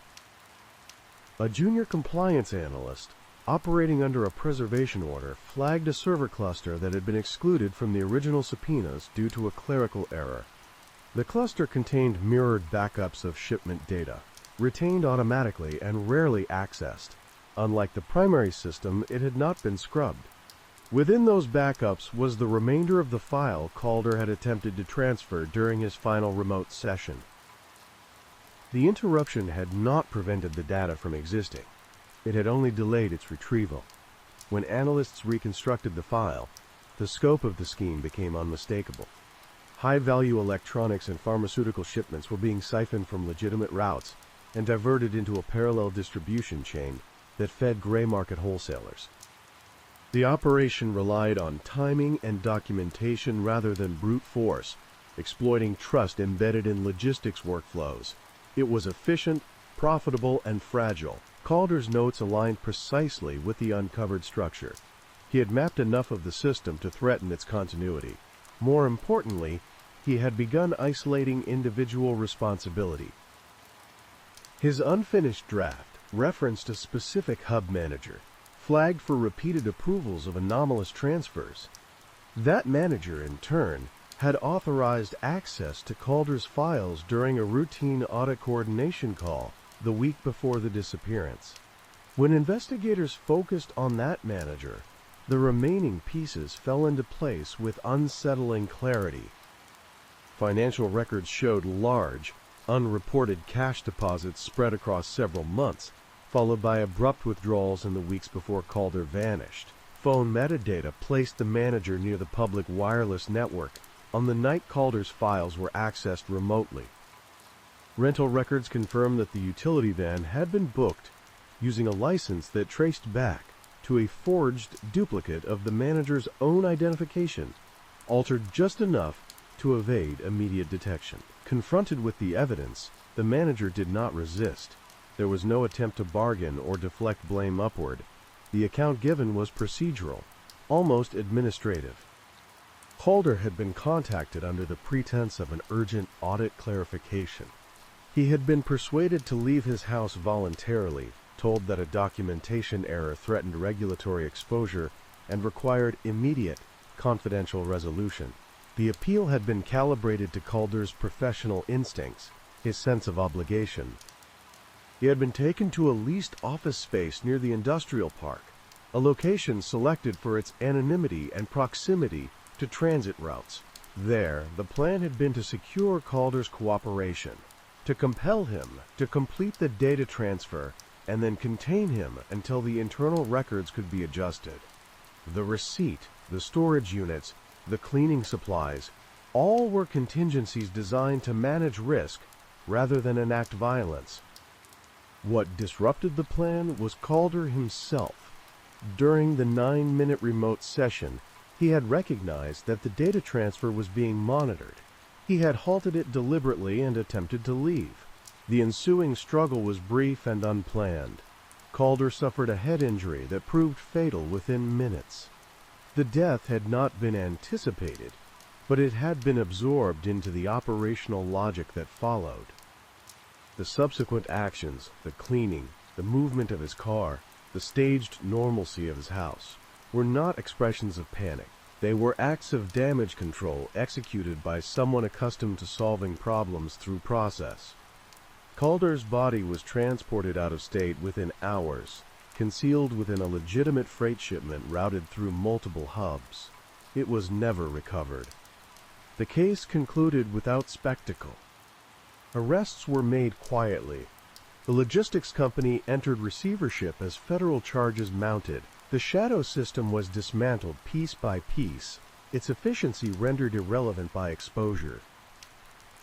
Speaker 1: A junior compliance analyst, operating under a preservation order, flagged a server cluster that had been excluded from the original subpoenas due to a clerical error. The cluster contained mirrored backups of shipment data, retained automatically and rarely accessed. Unlike the primary system, it had not been scrubbed. Within those backups was the remainder of the file Calder had attempted to transfer during his final remote session. The interruption had not prevented the data from existing. It had only delayed its retrieval. When analysts reconstructed the file, the scope of the scheme became unmistakable. High-value electronics and pharmaceutical shipments were being siphoned from legitimate routes and diverted into a parallel distribution chain that fed gray market wholesalers. The operation relied on timing and documentation rather than brute force, exploiting trust embedded in logistics workflows. It was efficient, profitable, and fragile. Calder's notes aligned precisely with the uncovered structure. He had mapped enough of the system to threaten its continuity. More importantly, he had begun isolating individual responsibility. His unfinished draft referenced a specific hub manager, flagged for repeated approvals of anomalous transfers. That manager, in turn, had authorized access to Calder's files during a routine audit coordination call the week before the disappearance. When investigators focused on that manager, the remaining pieces fell into place with unsettling clarity. Financial records showed large, unreported cash deposits spread across several months, followed by abrupt withdrawals in the weeks before Calder vanished. Phone metadata placed the manager near the public wireless network on the night Calder's files were accessed remotely. Rental records confirmed that the utility van had been booked using a license that traced back to a forged duplicate of the manager's own identification, altered just enough to evade immediate detection. Confronted with the evidence, The manager did not resist. There was no attempt to bargain or deflect blame upward. The account given was procedural, almost administrative. Calder had been contacted under the pretense of an urgent audit clarification. He had been persuaded to leave his house voluntarily, told that a documentation error threatened regulatory exposure and required immediate, confidential resolution. The appeal had been calibrated to Calder's professional instincts, his sense of obligation. He had been taken to a leased office space near the industrial park, a location selected for its anonymity and proximity to transit routes. There, the plan had been to secure Calder's cooperation, to compel him to complete the data transfer and then contain him until the internal records could be adjusted. The receipt, the storage units, the cleaning supplies, all were contingencies designed to manage risk rather than enact violence. What disrupted the plan was Calder himself. During the 9-minute remote session, he had recognized that the data transfer was being monitored. He had halted it deliberately and attempted to leave. The ensuing struggle was brief and unplanned. Calder suffered a head injury that proved fatal within minutes. The death had not been anticipated, but it had been absorbed into the operational logic that followed. The subsequent actions, the cleaning, the movement of his car, the staged normalcy of his house, were not expressions of panic. They were acts of damage control executed by someone accustomed to solving problems through process. Calder's body was transported out of state within hours, concealed within a legitimate freight shipment routed through multiple hubs. It was never recovered. The case concluded without spectacle. Arrests were made quietly. The logistics company entered receivership as federal charges mounted. The shadow system was dismantled piece by piece, its efficiency rendered irrelevant by exposure.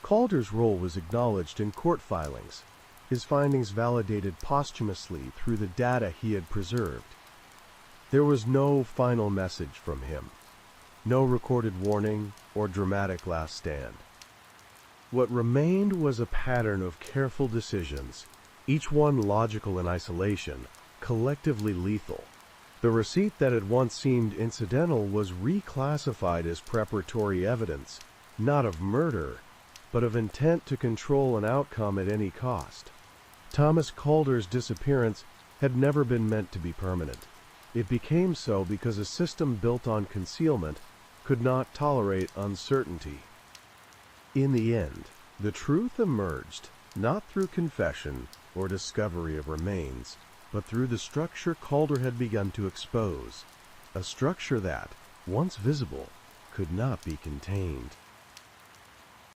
Speaker 1: Calder's role was acknowledged in court filings, his findings validated posthumously through the data he had preserved. There was no final message from him, no recorded warning or dramatic last stand. What remained was a pattern of careful decisions, each one logical in isolation, collectively lethal. The receipt that had once seemed incidental was reclassified as preparatory evidence, not of murder, but of intent to control an outcome at any cost. Thomas Calder's disappearance had never been meant to be permanent. It became so because a system built on concealment could not tolerate uncertainty. In the end, the truth emerged, not through confession or discovery of remains, but through the structure Calder had begun to expose, a structure that, once visible, could not be contained.